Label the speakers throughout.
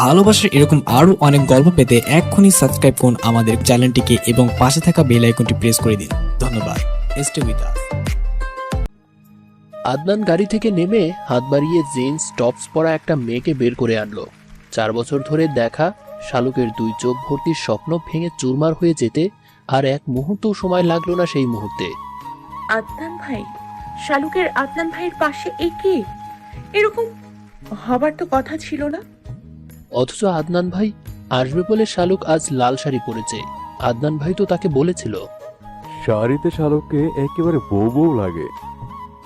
Speaker 1: ভালোবাসার এরকম আরো অনেক গল্প পেতে এক্ষুনি সাবস্ক্রাইব করুন আমাদের চ্যানেলটিকে এবং পাশে থাকা বেল আইকনটি প্রেস করে দিন। ধন্যবাদ। Stay with us.
Speaker 2: আদনান গাড়ি থেকে নেমে হাত বাড়িয়ে জিন্স টপস পরা একটা মেয়েকে বের করে আনলো। 4 বছর ধরে দেখা শালুকের 2 চোখ ভর্তির স্বপ্ন ভেঙে চুরমার হয়ে যেতে আর এক মুহূর্তও সময় লাগলো না। সেই মুহূর্তে
Speaker 3: আদনান ভাই, শালুকের আদনান ভাইয়ের পাশে কি এরকম হবার তো কথা ছিল না।
Speaker 2: অথচ আদনান ভাই আসবে বলে শালুক আজ লাল শাড়ি পরেছে। আদনান ভাই তো তাকে বলেছিল
Speaker 4: শাড়িতে শালুককে একেবারে বউ বউ লাগে।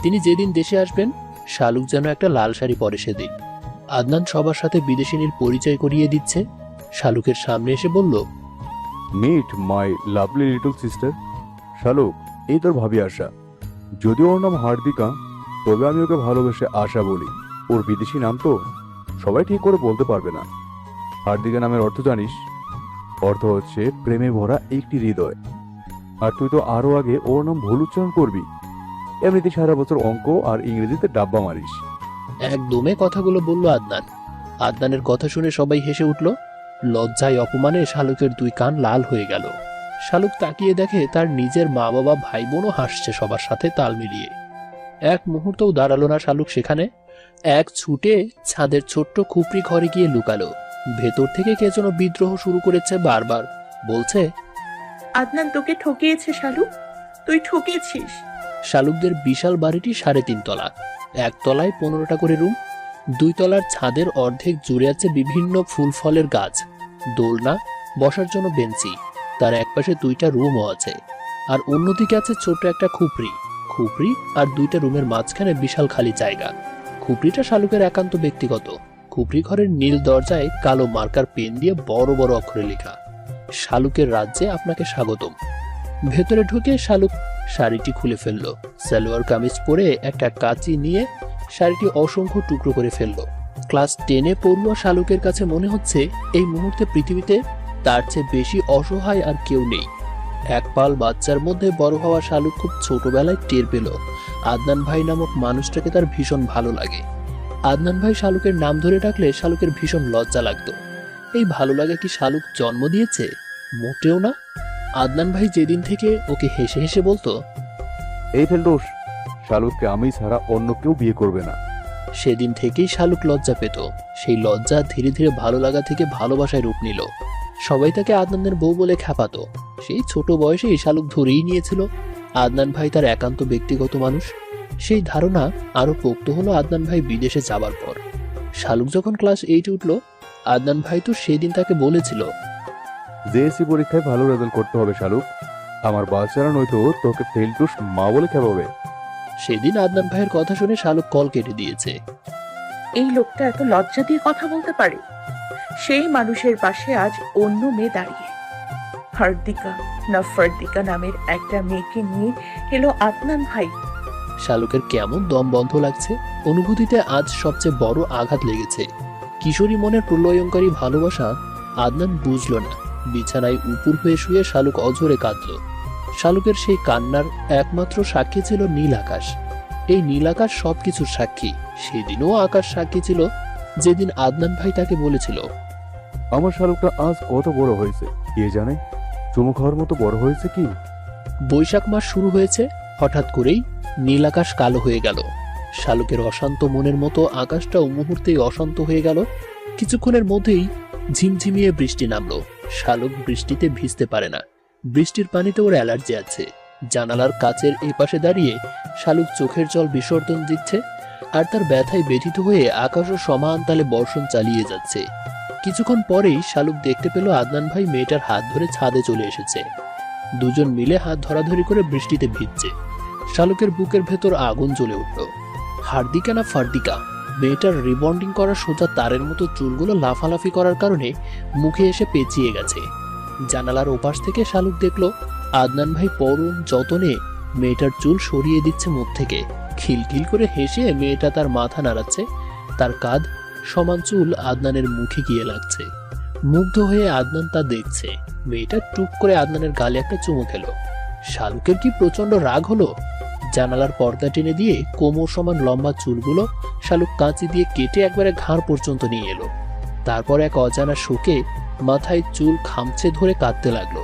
Speaker 2: তিনি যেদিন দেশে আসবেন শালুক যেন একটা লাল শাড়ি পরে সেদিন। আদনান সবার সাথে বিদেশিনীর পরিচয় করিয়ে দিচ্ছে। শালুকের সামনে এসে বলল,
Speaker 4: meet my lovely little sister. Shaluk, এই তোর ভাবি আশা। যদিও ওর নাম হার্দিকা, তবে আমি ওকে ভালোবেসে আশা বলি। ওর বিদেশি নাম তো সবাই ঠিক করে বলতে পারবে না। হার্দিকা নামের অর্থ জানিস? অর্থ হচ্ছে প্রেমে ভরা একটি হৃদয়। আর তুই তো আরো আগে ওর নাম ভুল উচ্চারণ করবি। এমনিতে সারা বছর অঙ্ক আর ইংরেজিতে ডাব্বা মারিস।
Speaker 2: একদমে কথাগুলো বলল আদনান। আদনানের কথা শুনে সবাই হেসে উঠল। লজ্জায় অপমানে শালুকের 2 কান লাল হয়ে গেল। শালুক তাকিয়ে দেখে তার নিজের মা বাবা ভাই বোনও হাসছে সবার সাথে তাল মিলিয়ে। এক মুহূর্তও দাঁড়ালো না শালুক সেখানে। এক ছুটে ছাদের ছোট্ট খুপড়ি ঘরে গিয়ে লুকালো। ভেতর থেকে কে যেন বিদ্রোহ শুরু করেছে বারবার, বলছে,
Speaker 3: আদনান তোকে ঠকিয়েছে শালুক, তুই ঠকিয়েছিস।
Speaker 2: শালুকদের বিশাল বাড়িটি 3.5 তলা। 1 তলায় 15টা করে রুম। 2 তলার ছাদের অর্ধেক জুড়ে আছে বিভিন্ন ফুল ফলের গাছ, দোলনা, বসার জন্য বেঞ্চি। তার একপাশে 2টা রুমও আছে। আর অন্যদিকে আছে ছোট একটা খুপড়ি আর 2টা রুমের মাঝখানে বিশাল খালি জায়গা। খুপড়িটা শালুকের একান্ত ব্যক্তিগত। খুপড়ি ঘরের নীল দরজায় কালো মার্কার পেন দিয়ে বড় বড় অক্ষরে লেখা, শালুকের রাজ্যে আপনাকে স্বাগতম। ভেতরে ঢুকে শালুক শাড়িটি খুলে ফেললো। সালোয়ার কামিজ পরে একটা কাঁচি নিয়ে শাড়িটি অসংখ্য টুকরো করে ফেললো। ক্লাস 10-এ পড়ুয়া শালুকের কাছে মনে হচ্ছে এই মুহূর্তে পৃথিবীতে তার চেয়ে বেশি অসহায় আর কেউ নেই। এক পাল বাচ্চার মধ্যে বড় হওয়া শালুক খুব ছোটবেলায় টের পেল আদনান ভাই নামক মানুষটাকে তার ভীষণ ভালো লাগে। আদনান ভাই শালুকের নাম ধরে ডাকলে শালুকের ভীষণ লজ্জা লাগতো। এই ভালো লাগা কি শালুক জন্ম দিয়েছে? মোটেও না। আদনান ভাই যেদিন থেকে ওকে হেসে হেসে বলতো,
Speaker 4: এই ফেলদোস, শালুককে আমি ছাড়া অন্য কেউ বিয়ে করবে না,
Speaker 2: সেদিন থেকেই শালুক লজ্জা পেত। সেই লজ্জা ধীরে ধীরে ভালো লাগা থেকে ভালোবাসায় রূপ নিল। সবাই তাকে আদনানের বউ বলে খ্যাপাতো। সেই ছোট বয়সেই শালুক ধরেই নিয়েছিল আদনান ভাই তার একান্ত ব্যক্তিগত মানুষ। সেই ধারণা আরো পোক্ত হলো আদনান ভাই বিদেশে যাবার পর। শালুক যখন ক্লাস 8-এ উঠল, আদনান ভাই তো সেদিন তাকে বলেছিল,
Speaker 4: জেএসসি পরীক্ষায় ভালো রেজাল্ট করতে হবে শালুক। আমার বাচ্চারা নয়তো তোকে ফেলদোস মা বলে খেপাবে।
Speaker 2: সেদিন আদনান ভাইয়ের কথা শুনে শালুক কল কেটে দিয়েছে।
Speaker 3: এই লোকটা এত লজ্জা দিয়ে কথা বলতে পারে। সেই মানুষের পাশে আজ অন্য মেয়ে দাঁড়িয়ে। হার্দিকা না ফার্দিকা নামের একটা মেয়েকে নিয়ে এলো আদনান ভাই।
Speaker 2: শালুকের কেমন দম বন্ধ লাগছে। অনুভূতিতে আজ সবচেয়ে বড় আঘাত লেগেছে। কিশোরী মনের প্রলয়ঙ্কারী ভালোবাসা আদনান বুঝল না। বিছানায় উপুর হয়ে শুয়ে শালুক অঝরে কাঁদল। শালুকের সেই কান্নার একমাত্র সাক্ষী ছিল নীল আকাশ। এই নীল আকাশ সবকিছুর সাক্ষী। সেদিনও আকাশ সাক্ষী ছিল, যেদিন আদনান ভাই তাকে বলেছিল,
Speaker 4: আমার শালুকটা আজ কত বড় হয়েছে কে জানে। চুমু খাওয়ার মতো বড় হয়েছে কি।
Speaker 2: বৈশাখ মাস শুরু হয়েছে। হঠাৎ করেই নীল আকাশ কালো হয়ে গেল। শালুকের অশান্ত মনের মতো আকাশটাও মুহূর্তেই অশান্ত হয়ে গেল। কিছুক্ষণের মধ্যেই ঝিমঝিমিয়ে বৃষ্টি নামলো। শালুক বৃষ্টিতে ভিজতে পারে না। বৃষ্টির পানিতে ওর অ্যালার্জি আছে। জানালার কাচের এই পাশে দাঁড়িয়ে শালুক চোখের জল বিসর্জন দিচ্ছে। আর তার ব্যথায় ব্যথিত হয়ে আকাশও সমান তালে বর্ষণ চালিয়ে যাচ্ছে। কিছুক্ষণ পরেই শালুক দেখতে পেল আদনান ভাই মেয়েটার হাত ধরে ছাদে চলে এসেছে। দুজন মিলে হাত ধরাধরি করে বৃষ্টিতে ভিজছে। শালুকের বুকের ভেতর আগুন জ্বলে উঠল। হার্দিকা না ফার্দিকা, মেয়েটার রিবন্ডিং করা সোজা তারের মতো চুলগুলো লাফালাফি করার কারণে মুখে এসে পেঁচিয়ে গেছে। জানালার ওপাশ থেকে শালুক দেখল আদনান ভাই পরম যতনে মেয়েটার চুল সরিয়ে দিচ্ছে মুখ থেকে। খিলখিল করে হেসে মেয়েটা তার মাথা নাড়াচ্ছে। তার কাঁধ সমান চুল আদনানের মুখে গিয়ে লাগছে। মুগ্ধ হয়ে আদনান তা দেখছে। মেয়েটা টুক করে আদনানের গালে একটা চুমু খেলো। শালুকের কি প্রচন্ড রাগ হলো। জানালার পর্দা টেনে দিয়ে কোমর সমান লম্বা চুলগুলো শালুক কাঁচি দিয়ে কেটে একবারে ঘাড় পর্যন্ত নিয়ে এলো। তারপর এক অজানা শোকে মাথায় চুল খামচে ধরে কাঁদতে লাগলো।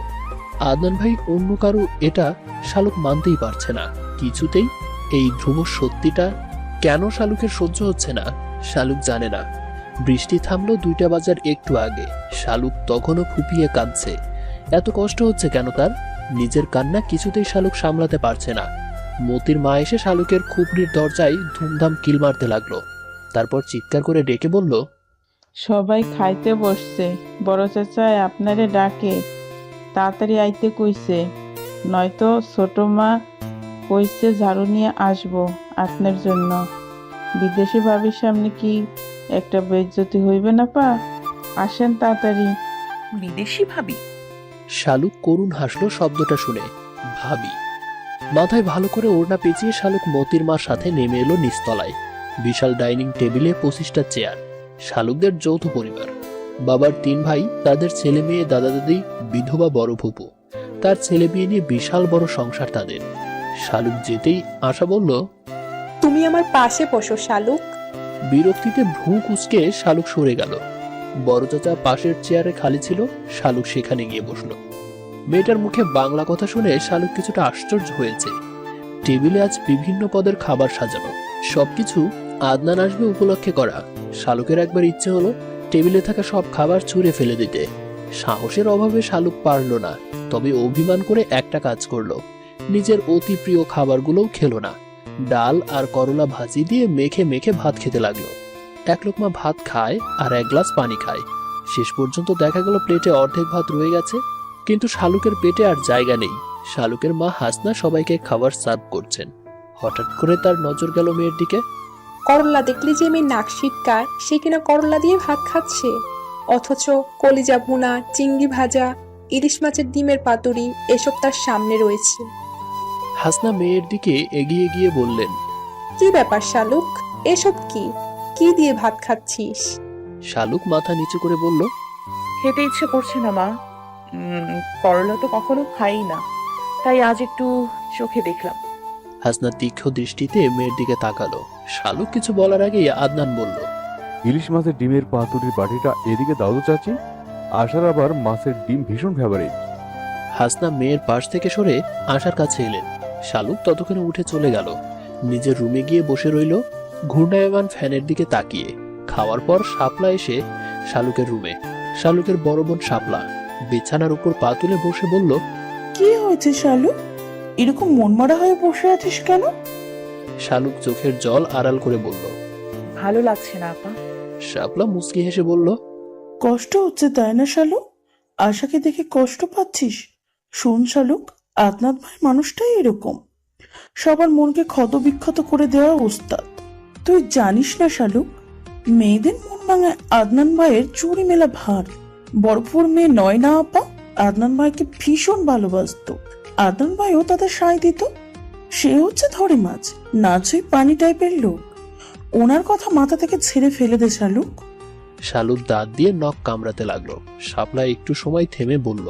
Speaker 2: আদনান ভাই অন্য কারো এটা শালুক মানতেই পারছে না কিছুতেই। এই ধ্রুব সত্যিটা কেন শালুকের সহ্য হচ্ছে না শালুক জানে না। বৃষ্টি থামলো 2টা বাজার একটু আগে। শালুক তখনও ফুপিয়ে কাঁদছে। এত কষ্ট হচ্ছে কেন তার? নিজের কান্না কিছুতেই শালুক সামলাতে পারছে না। মতির মা এসে শালুকের খুপড়ির দরজায় ধুমধাম কিল মারতে লাগলো। তারপর চিৎকার করে ডেকে বলল,
Speaker 5: সবাই খাইতে বসছে, বড় চাচাই আপনারে ডাকে, তাড়াতাড়ি আইতে কইছে, নয়তো ছোট মা কইছে ঝাড়ু নিয়ে আসবো আপনার জন্য। বিদেশি ভাবির সামনে কি একটা বেইজ্জতি হইবে না পা? আসেন তাড়াতাড়ি।
Speaker 3: বিদেশি ভাবি?
Speaker 2: শালুক করুণ হাসলো শব্দটা শুনে। ভাবি? মাথায় ভালো করে ওড়না পেঁচিয়ে শালুক মতির মার সাথে নেমে এলো নিচতলায়। বিশাল ডাইনিং টেবিলে 25টা চেয়ার। শালুকদের যৌথ পরিবার। বাবার 3 ভাই, তাদের ছেলে মেয়ে, দাদা দাদি, বিধবা বড় ফুপু। তার ছেলে মেয়ে নিয়ে বিশাল বড় সংসার তাদের। শালুক যেতেই আশা বলল,
Speaker 6: তুমি আমার পাশে বসো শালুক।
Speaker 2: বিরক্তিতে ভ্রু কুঁচকে শালুক সরে গেল। বড় চাচা পাশের চেয়ারে খালি ছিল, শালুক সেখানে গিয়ে বসলো। মেয়েটার মুখে বাংলা কথা শুনে শালুক কিছুটা আশ্চর্য হয়েছে। টেবিলে আজ বিভিন্ন পদের খাবার সাজানো, সবকিছু আদনান আসবে উপলক্ষে করা। শালুকের একবার ইচ্ছে হলো টেবিলে থাকা সব খাবার ছুঁড়ে ফেলে দিতে। সাহসের অভাবে শালুক পারল না, তবে অভিমান করে একটা কাজ করলো। নিজের অতি প্রিয় খাবারগুলোও খেলো না। ডাল আর করলা ভাজি দিয়ে মেখে মেখে ভাত খেতে লাগলো। 1 লোকমা ভাত খায় আর 1 গ্লাস পানি খায়। শেষ পর্যন্ত দেখা গেল প্লেটে অর্ধেক ভাত রয়ে গেছে, কিন্তু শালুকের পেটে আর জায়গা নেই। শালুকের মা হাসনা সবাইকে খাবার সার্ভ করছেন। হঠাৎ করে তার নজর গেল মেয়ের দিকে।
Speaker 6: করল্লা দেখলি যে মেয়ে নাক সিটকায়, সে কিনা করল্লা দিয়ে ভাত খাচ্ছে, অথচ কলিজা ভুনা, চিংড়ি ভাজা, ইলিশ মাছের ডিমের পাতুরি এসব তার সামনে রয়েছে।
Speaker 2: হাসনা মেয়ের দিকে এগিয়ে গিয়ে বললেন,
Speaker 6: কি ব্যাপার শালুক, এসব কি কি দিয়ে ভাত খাচ্ছিস?
Speaker 2: শালুক মাথা নিচু করে বলল,
Speaker 3: খেতে ইচ্ছে করছে না মা। করলা তো কখনো খাই না, তাই আজ একটু চোখে দেখলাম।
Speaker 2: হাসনা তীক্ষ্ণ দৃষ্টিতে মেয়ের দিকে তাকালো। শালুক কিছু বলার আগেই আদনান বলল,
Speaker 4: ইলিশ মাছের ডিমের পাতুরির বাটিটা এদিকে দাও তো চাচি। আশার আবার মাছের ডিম ভীষণ ফেভারিট।
Speaker 2: হাসনা মেয়ের পাশ থেকে সরে আশার কাছে এলেন। শালুক ততক্ষণে উঠে চলে গেল। নিজের রুমে গিয়ে বসে রইল ঘূর্ণায়মান ফ্যানের দিকে তাকিয়ে। খাওয়ার পর শাপলা এসে শালুকের রুমে। শালুকের বড় বোন শাপলা বিছানার উপর পা তুলে বসে বলল,
Speaker 7: কি হয়েছে শালু, এরকম মনমরা হয়ে বসে আছিস কেন?
Speaker 2: শালুক চোখের জল আড়াল করে বলল,
Speaker 3: ভালো লাগছে না আপা।
Speaker 2: শাপলা মুচকি হেসে বলল,
Speaker 7: কষ্ট হচ্ছে তাই না শালু? আশাকে দেখে কষ্ট পাচ্ছিস? শোন শালুক, আদনান ভাই মানুষটাই এরকম, সবার মনকে ক্ষত বিক্ষত করে দেওয়া ওস্তাদ। তুই জানিস না শালুক, মেয়েদের মন ভাঙায় আদনান ভাইয়ের চুরি মেলা ভার। বরফুর মেয়ে নয় না আপা, আদনান ভাইকে ভীষণ ভালোবাসতো। আদনান ভাইও তাদের সায় দিত। সে হচ্ছে ধরে মাছ, নাচই পানি টাইপের লোক। ওনার কথা মাথা থেকে ছেড়ে ফেলে দে শালুক।
Speaker 2: শালুক দাঁত দিয়ে নখ কামড়াতে লাগলো। শাপলা একটু সময় থেমে বলল,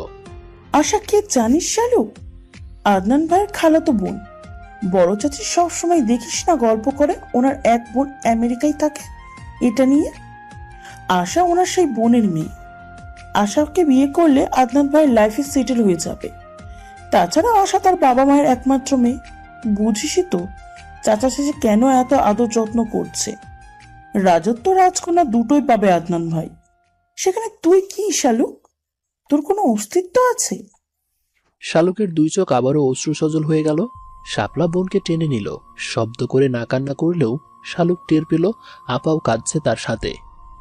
Speaker 7: আশা কে জানিস শালুক? আদনান ভাইয়ের খালাতো বোন। বড় চাচি সবসময় দেখিস না গল্প করে ওনার এক বোন আমেরিকায় থাকে এটা নিয়ে। আশা ওনার সেই বোনের মেয়ে। আশাকে বিয়ে করলে আদনান ভাইয়ের লাইফে সেটেল হয়ে যাবে। তাছাড়া আশা তার বাবা মায়ের একমাত্র মেয়ে। বুঝিসই তো চাচা চাচি কেন এত আদর যত্ন করছে। রাজত্ব রাজকন্যা দুটোই পাবে আদনান ভাই। সেখানে তুই কি শালুক, তোর কোনো অস্তিত্ব আছে?
Speaker 2: শালুকের 2 চোখ আবারও অশ্রু সজল হয়ে গেল। শাপলা বোনকে টেনে নিল। শব্দ করে না কান্না করলেও শালুক টের পেল আপাও কাঁদছে তার সাথে।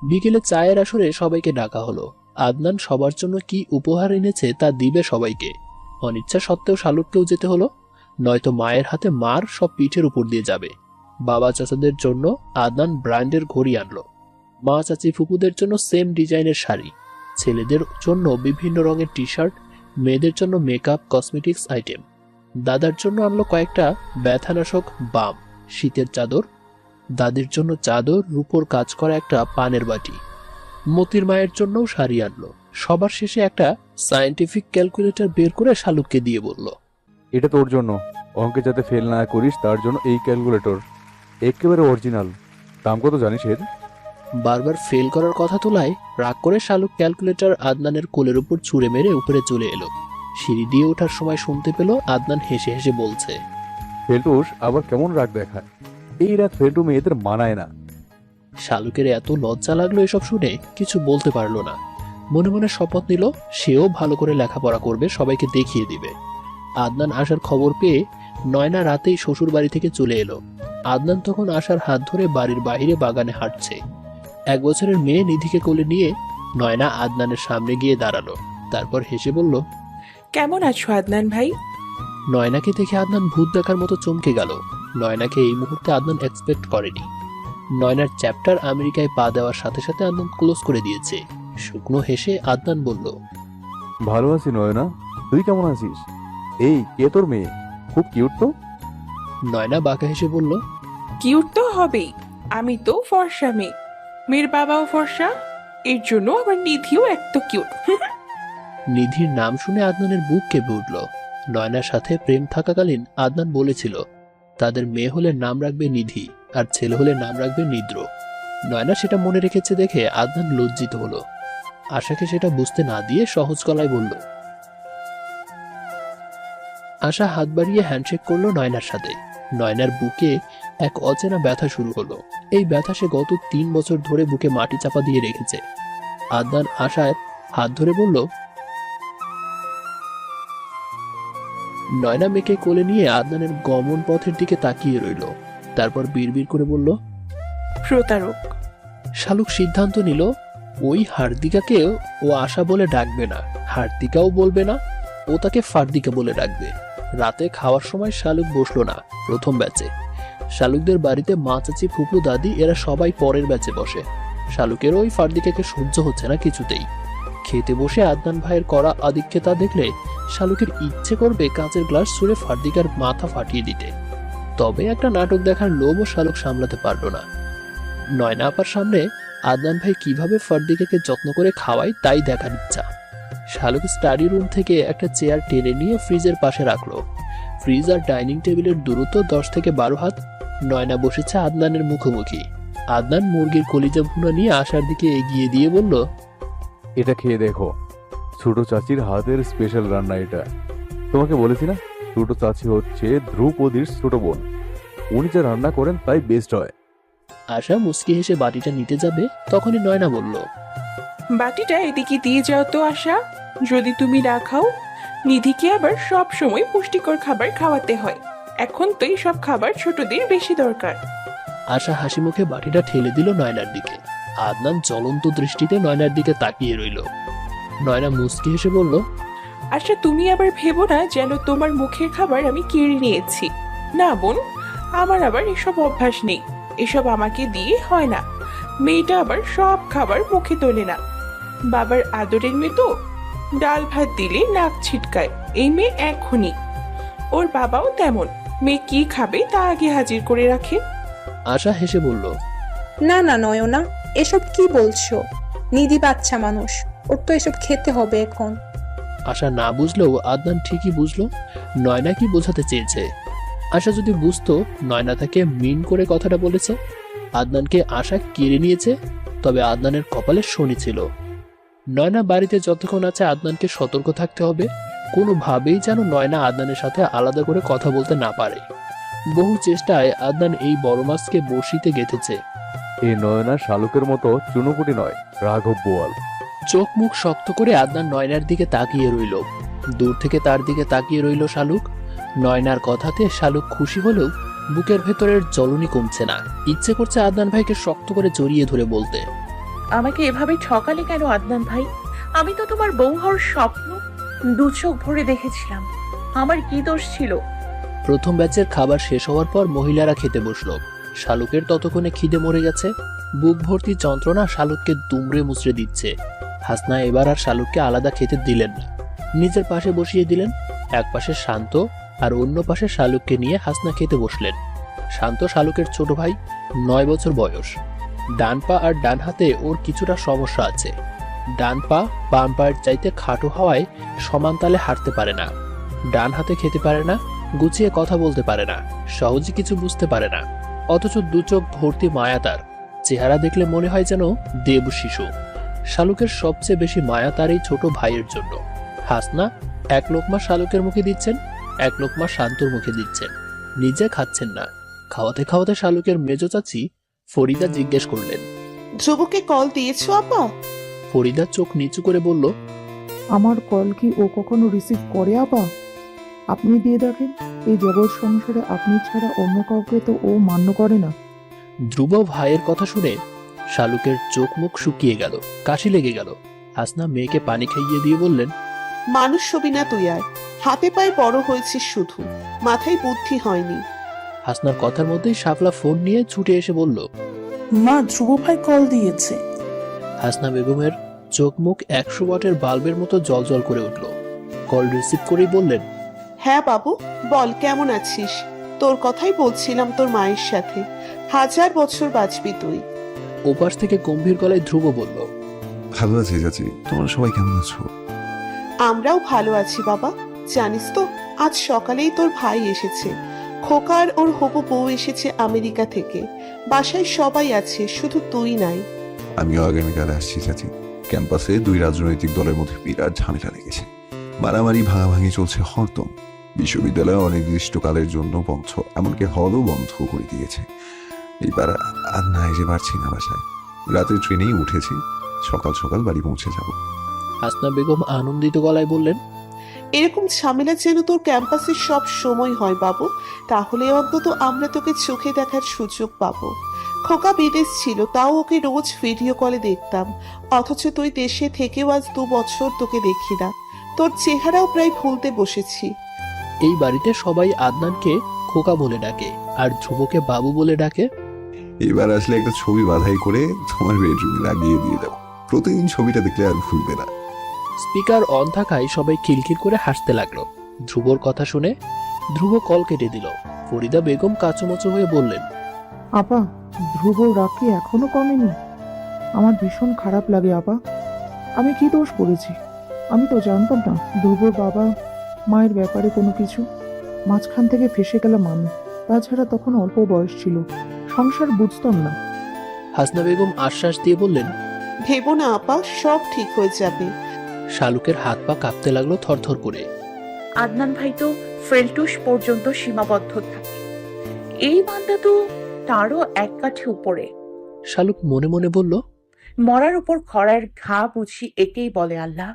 Speaker 2: বিকেলে চায়ের আসরে সবাইকে ডাকা হলো। আদনান সবার জন্য কি উপহার এনেছে তা দিবে সবাইকে। অনিচ্ছা সত্ত্বেও শালুককেও যেতে হলো, নয়তো মায়ের হাতে মার সব পিঠের উপর দিয়ে যাবে। বাবা চাচাদের জন্য আদনান ব্র্যান্ডের ঘড়ি আনলো। মা চাচি ফুপুদের জন্য সেম ডিজাইনের শাড়ি, ছেলেদের জন্য বিভিন্ন রঙের টি শার্ট, মেয়েদের জন্য মেকআপ কসমেটিক্স আইটেম। দাদার জন্য আনলো কয়েকটা ব্যথানাশক বাম, শীতের চাদর। দাদির জন্য চাদর, রূপোর কাজ করা একটা পানের বাটি। মতির মায়ের জন্যও শাড়ি আনলো। সবার শেষে একটা সায়েন্টিফিক ক্যালকুলেটর বের করে শালুককে দিয়ে বলল,
Speaker 4: এটা তোর জন্য, অঙ্কে যাতে ফেল না করিস তার জন্য এই ক্যালকুলেটর, একেবারে অরিজিনাল। দাম কত জানিস এর?
Speaker 2: বারবার ফেল করার কথা তোলায় রাগ করে শালুক ক্যালকুলেটর আদনানের কোলের উপর ছুঁড়ে মেরে উপরে চলে এলো। সিঁড়ি দিয়ে ওঠার সময় শুনতে পেল আদনান হেসে হেসে বলছে,
Speaker 4: ফেলটুস আবার কেমন রাগ দেখায়, এই রাগ ফেলটু মেয়েদের মানায় না।
Speaker 2: শালুকের এত লজ্জা লাগলো এসব শুনে কিছু বলতে পারলো না। মনে মনে শপথ নিল সেও ভালো করে লেখাপড়া করবে, সবাইকে দেখিয়ে দিবে। আদনান আসার খবর পেয়ে নয়না রাতেই শ্বশুর বাড়ি থেকে চলে এলো। আদনান তখন আশার হাত ধরে বাড়ির বাইরে বাগানে হাঁটছে। 1 বছরের মেয়ে নিধিকে কোলে নিয়ে নয়না আদনানের সামনে গিয়ে দাঁড়ালো। তারপর হেসে বলল,
Speaker 3: কেমন আছো আদনান ভাই?
Speaker 2: নয়নাকে দেখে আদনান ভূত দেখার মতো চমকে গেল। নয়নাকে এই মুহূর্তে আদনান এক্সপেক্ট করেনি। নয়নার চ্যাপ্টার আমেরিকায় পা দেওয়ার সাথে সাথে আদনান ক্লোজ করে দিয়েছে। শুকনো হেসে আদনান বলল,
Speaker 4: ভালো আছি নয়না, তুই কেমন আছিস? এই কে তোর মেয়ে? খুব কিউট তো।
Speaker 2: নয়না বাঁকা হেসে বলল,
Speaker 8: কিউট তো হবেই, আমি তো ফর্সা মেয়ে, মেয়ের বাবাও ফর্সা, এর জন্য আমার নিধিও এত কিউট।
Speaker 2: নিধির নাম শুনে আদনানের বুক কেঁপে উঠল। নয়নার সাথে প্রেম থাকাকালীন আদনান বলেছিল তাদের মেয়ে হলে নাম রাখবে নিধি আর ছেলে হলে নাম রাখবে নিদ্র। নয়না সেটা মনে রেখেছে দেখে আদনান লজ্জিত হলো। আশাকে সেটা বুঝতে না দিয়ে সহজ গলায় বলল। আশা হাত বাড়িয়ে হ্যান্ডশেক করলো নয়নার সাথে। নয়নার বুকে এক অচেনা ব্যথা শুরু হলো। এই ব্যথা সে গত 3 বছর ধরে বুকে মাটি চাপা দিয়ে রেখেছে। আদনান আশার হাত ধরে বলল, নয়না মেয়েকে কোলে নিয়ে আদনানের গমন পথের দিকে তাকিয়ে রইল। তারপর বিড়বিড় করে বলল,
Speaker 8: প্রতারক।
Speaker 2: শালুক সিদ্ধান্ত নিল ওই হার্দিকাকেও ও আশা বলে ডাকবে না, হার্দিকাও বলবে না, ও তাকে ফার্দিকা বলে ডাকবে। রাতে খাওয়ার সময় শালুক বসলো না প্রথম ব্যাচে। শালুকদের বাড়িতে মা, চাচি, ফুপু, দাদি এরা সবাই পরের ব্যাচে বসে। শালুকের ওই ফার্দিকাকে সহ্য হচ্ছে না কিছুতেই। খেতে বসে আদনান ভাইয়ের করা আদিক্ষেতা দেখলে শালুকের ইচ্ছে করবে কাঁচের গ্লাস ছুঁড়ে ফার্দিকার মাথা ফাটিয়ে দিতে। তবে একটা নাটক দেখার লোভও শালুক সামলাতে পারল না। নয়না আপার সামনে আদনান ভাই কিভাবে ফার্দিকাকে যত্ন করে খাওয়ায় তাই দেখার ইচ্ছা। শালুক স্টাডি রুম থেকে একটা চেয়ার টেনে নিয়ে ফ্রিজের পাশে রাখলো। ফ্রিজ আর ডাইনিং টেবিলের দূরত্ব 10 থেকে 12 হাত। নয়না বসেছে আদনানের মুখোমুখি। আদনান মুরগির কলিজা ভুনা নিয়ে আশার দিকে এগিয়ে দিয়ে বলল,
Speaker 4: এটা খেয়ে দেখো, ছোট চাচির হাতের স্পেশাল রান্না এটা। তোমাকে বলেছি না, ছোট চাচি হচ্ছে ধ্রুপদীর ছোট বোন, উনি যা রান্না করেন তাই বেস্ট হয়।
Speaker 2: আশা মুচকি হেসে বাটিটা নিতে যাবে, তখনই নয়না বলল,
Speaker 8: বাটিটা এদিকে দিয়ে যাও তো আশা, যদি তুমি না খাও নিধিকে আবার সব সময় পুষ্টিকর খাবার খাওয়াতে হয়, এখন তো এই সব খাবার ছোটদের বেশি দরকার।
Speaker 2: আশা হাসি মুখে বাটিটা ঠেলে দিল নয়নার দিকে। আদনান জ্বলন্ত দৃষ্টিতে নয়নার দিকে তাকিয়ে রইল। নয়না মুচকি হেসে বলল,
Speaker 8: আচ্ছা তুমি আবার ভেবো না যেন তোমার মুখের খাবার আমি কেড়ে নিয়েছি। না বোন, আমার আবার এসব অভ্যাস নেই, এসব আমাকে দিয়ে হয় না। মেয়েটা আবার সব খাবার মুখে তোলে না, বাবার আদরের মেয়ে তো, ডাল ভাত দিলে নাক ছিটকায়, এই মেয়ে এখনই। ওর বাবাও তেমন, মেয়ে কি খাবে তা আগে হাজির করে রাখে।
Speaker 2: আশা হেসে বলল,
Speaker 6: না না নয়না, এসব কি বলছো? নিধি বাচ্চা মানুষ, ওর তো এসব খেতে হবে এখন।
Speaker 2: আশা না বুঝলেও আদনান ঠিকই বুঝলো নয়না কি বোঝাতে চেয়েছে। আশা যদি বুঝতো নয়না তাকে মিন করে কথাটা বলেছে, আদনানকে আশা কেড়ে নিয়েছে, তবে আদনানের কপালে শনি ছিল। নয়না বাড়িতে যতক্ষণ আছে আদনানকে সতর্ক থাকতে হবে, কোনোভাবেই যেন নয়না আদনানের সাথে আলাদা করে কথা বলতে না পারে। বহু চেষ্টায় আদনান এই বড় মাছকে বড়শিতে গেঁথেছে।
Speaker 4: এই নয়না শালুকের মতো চুনোপুটি নয়, রাঘব বোয়াল।
Speaker 2: চোখ মুখ শক্ত করে আদনান নয়নার দিকে তাকিয়ে রইল। দূর থেকে তার দিকে তাকিয়ে রইল শালুক। নয়নার কথাতে শালুক খুশি হলেও বুকের ভেতরের জ্বলনি কমছে না। ইচ্ছে করছে আদনান ভাইকে শক্ত করে জড়িয়ে ধরে বলতে,
Speaker 3: আমাকে এভাবে ঠকালে কেন আদনান ভাই? আমি তো তোমার বউ হওয়ার স্বপ্ন 2 চোখ ভরে দেখেছিলাম, আমার কি দোষ ছিল?
Speaker 2: প্রথম ব্যাচের খাবার শেষ হওয়ার পর মহিলারা খেতে বসলো। শালুকের ততক্ষণে খিদে মরে গেছে। বুক ভর্তি যন্ত্রণা শালুককে দুমড়ে মুচড়ে দিচ্ছে। হাসনা এবার আর শালুককে আলাদা খেতে দিলেন না, নিজের পাশে বসিয়ে দিলেন। এক পাশে শান্ত আর অন্য পাশে শালুককে নিয়ে হাসনা খেতে বসলেন। শান্ত শালুকের ছোট ভাই, 9 বছর বয়স। ডান পা আর ডান হাতে ওর কিছুটা সমস্যা আছে। ডান পা বাম পায়ের চাইতে খাটো হওয়ায় সমান তালে হাঁটতে পারে না। ডান হাতে খেতে পারে না, গুছিয়ে কথা বলতে পারে না, সহজে কিছু বুঝতে পারে না। অথচ 2 চোখ ভর্তি মায়া তার, চেহারা দেখলে মনে হয় যেন দেব শিশু। শালুকের সবচেয়ে বেশি মায়া তার এই ছোট ভাইয়ের জন্য। হাসনা এক লোকমা শালুকের মুখে দিচ্ছেন, এক লোকমা শান্তর মুখে দিচ্ছেন, নিজে খাচ্ছেন না। খাওয়াতে খাওয়াতে শালুকের মেজো চাচি ফরিদা জিজ্ঞেস করলেন,
Speaker 9: ধ্রুবকে কল দিয়েছো আপা?
Speaker 2: ফরিদা চোখ নিচু করে বলল,
Speaker 10: আমার কল কি ও কখনো রিসিভ করে আপা? আপনি দিয়ে দেখেন, এই জগৎ সংসারে আপনি ছাড়া অন্য কাউকে তো ও মান্য করে না।
Speaker 2: ধ্রুব ভাইয়ের কথা শুনে শালুকের চোখ মুখ শুকিয়ে গেল, কাশি লেগে গেল। হাসনা মেয়েকে পানি খাইয়ে দিয়ে বললেন,
Speaker 9: মানুষ ছবি না তুই, আর হাতে পায়ে বড় হয়েছিস, শুধু মাথায় বুদ্ধি হয়নি।
Speaker 2: হাসনার কথার মধ্যেই শাপলা ফোন নিয়ে ছুটে এসে বলল,
Speaker 7: মা, ধ্রুব ভাই কল দিয়েছে।
Speaker 2: হাসনা বেগমের চোখ মুখ 100 ওয়াটের বাল্বের মতো জলজল করে উঠল। কল রিসিভ করেই বললেন,
Speaker 9: হ্যাঁ বাবু বল, কেমন আছিস? তোর কথাই বলছিলাম তোর মায়ের সাথে, 1000 বছর বাঁচবি তুই।
Speaker 2: ওপাশ থেকে গম্ভীর গলায় ধ্রুব বলল,
Speaker 11: ভালো আছি চাচি, তোমরা সবাই কেমন আছো?
Speaker 9: আমরাও ভালো আছি বাবা। জানিস তো, আজ সকালেই তোর ভাই এসেছে। খোকার ওর হবু বউ এসেছে আমেরিকা থেকে। বাসায় সবাই আছে, শুধু তুই নাই।
Speaker 11: আমিও আগামীকাল আসছি চাচি। ক্যাম্পাসে 2 রাজনৈতিক দলের মধ্যে বিরাট ঝামেলা লেগেছে, মারামারি ভাঙাভাঙি চলছে হরদম। বিশ্ববিদ্যালয় অনির্দিষ্টকালের জন্য বন্ধ, এমনকি হলও বন্ধ করে দিয়েছে। এইবার আর না এসে পারছি না বাসায়। রাতের ট্রেনেই উঠেছি, সকাল সকাল বাড়ি পৌঁছে যাব।
Speaker 2: হাসনা বেগম আনন্দিত গলায় বললেন,
Speaker 9: এরকম ঝামেলা যেন তোর ক্যাম্পাসে সব সময় হয় বাবু, তাহলে অন্তত আমরা তোকে চোখে দেখার সুযোগ পাবো। খোকা বিদেশ ছিল, তাও ওকে রোজ ভিডিও কলে দেখতাম, অথচ তুই দেশে থেকেও আজ 2 বছর তোকে দেখি না। তোর চেহারাও প্রায় ভুলতে বসেছি।
Speaker 2: এই বাড়িতে সবাই আদনানকে খোকা বলে ডাকে, আর ধ্রুবকে বাবু বলে ডাকে।
Speaker 11: এবার আসলে একটা ছবি বাধাই করে তোমার বেডরুমে লাগিয়ে দিয়ে দেবো, প্রতিদিন ছবিটা দেখলে আর ভুলবে না।
Speaker 2: স্পিকার অন থাকায় সবাই খিলখিল করে হাসতে লাগলো। ধ্রুবর কথা শুনে ধ্রুব কল কেটে দিল। ফরিদা বেগম কাচুমাচু হয়ে বললেন,
Speaker 10: আপা, ধ্রুব রাগ কি এখনো কমেনি? আমার ভীষণ খারাপ লাগে আপা। আমি কি দোষ করেছি? আমি তো জানতাম না ধ্রুবর বাবা মায়ের ব্যাপারে কোনো কিছু। মাঝখান থেকে ফেসে গেলাম আমি। তাছাড়া তখন অল্প বয়স ছিল, সংসার বুঝতাম না।
Speaker 2: হাসনা বেগম আশ্বাস দিয়ে বললেন,
Speaker 9: ভেবো না আপা, সব ঠিক হয়ে যাবে।
Speaker 2: শালুকের হাত পা কাঁপতে লাগলো থরথর করে।
Speaker 3: আদনান ভাই তো ফেলটুস পর্যন্ত সীমাবদ্ধ থাকে, এই বান্দা তো তারও এক কাঠি উপরে।
Speaker 2: শালুক মনে মনে বলল,
Speaker 3: মরার উপর খড়ার ঘা বুঝি একেই বলে আল্লাহ।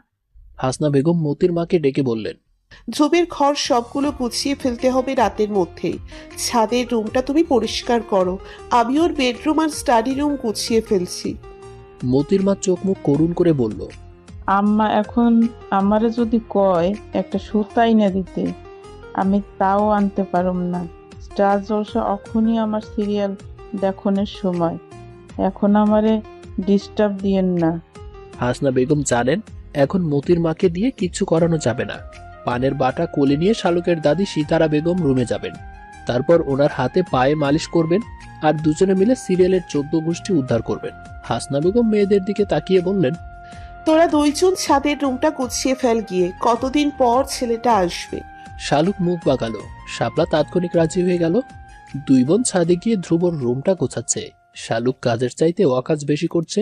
Speaker 2: হাসনা বেগম মতির মাকে ডেকে বললেন,
Speaker 9: ধ্রুবের ঘর সবগুলো গুছিয়ে ফেলতে হবে রাতের মধ্যেই। ছাদের রুমটা তুমি পরিষ্কার করো, আমি ওর বেডরুম আর স্টাডি রুম গুছিয়ে ফেলছি।
Speaker 2: মতির মা চোখ মুখ করুণ করে বলল,
Speaker 5: আম্মা এখন আমারে যদি কয় একটা সুতা এনে দিতে, আমি তাও আনতে পারুম না। স্টার জলসা অখনই আমার সিরিয়াল দেখনের সময়, এখন আমারে ডিস্টার্ব দিয়েন না।
Speaker 2: হাসনা বেগম জানেন এখন মতির মাকে দিয়ে কিচ্ছু করানো যাবে না। পানের বাটা কোলে নিয়ে শালুকের দাদি সীতারা বেগম রুমে যাবেন, তারপর ওনার হাতে পায়ে মালিশ করবেন, আর দুজনে মিলে সিরিয়ালের 14 গোষ্ঠী উদ্ধার করবেন। হাসনা বেগম মেয়েদের দিকে তাকিয়ে বললেন,
Speaker 9: তোরা 2 জন ছাদের রুমটা গুছিয়ে ফেল গিয়ে, কতদিন পর ছেলেটা আসবে।
Speaker 2: শালুক মুখ বাঁকালো। শাপলা তাৎক্ষণিক রাজি হয়ে গেল। 2 বোন ছাদে গিয়ে ধ্রুবর রুমটা গোছাচ্ছে। শালুক কাজের চাইতে অকাজ বেশি করছে।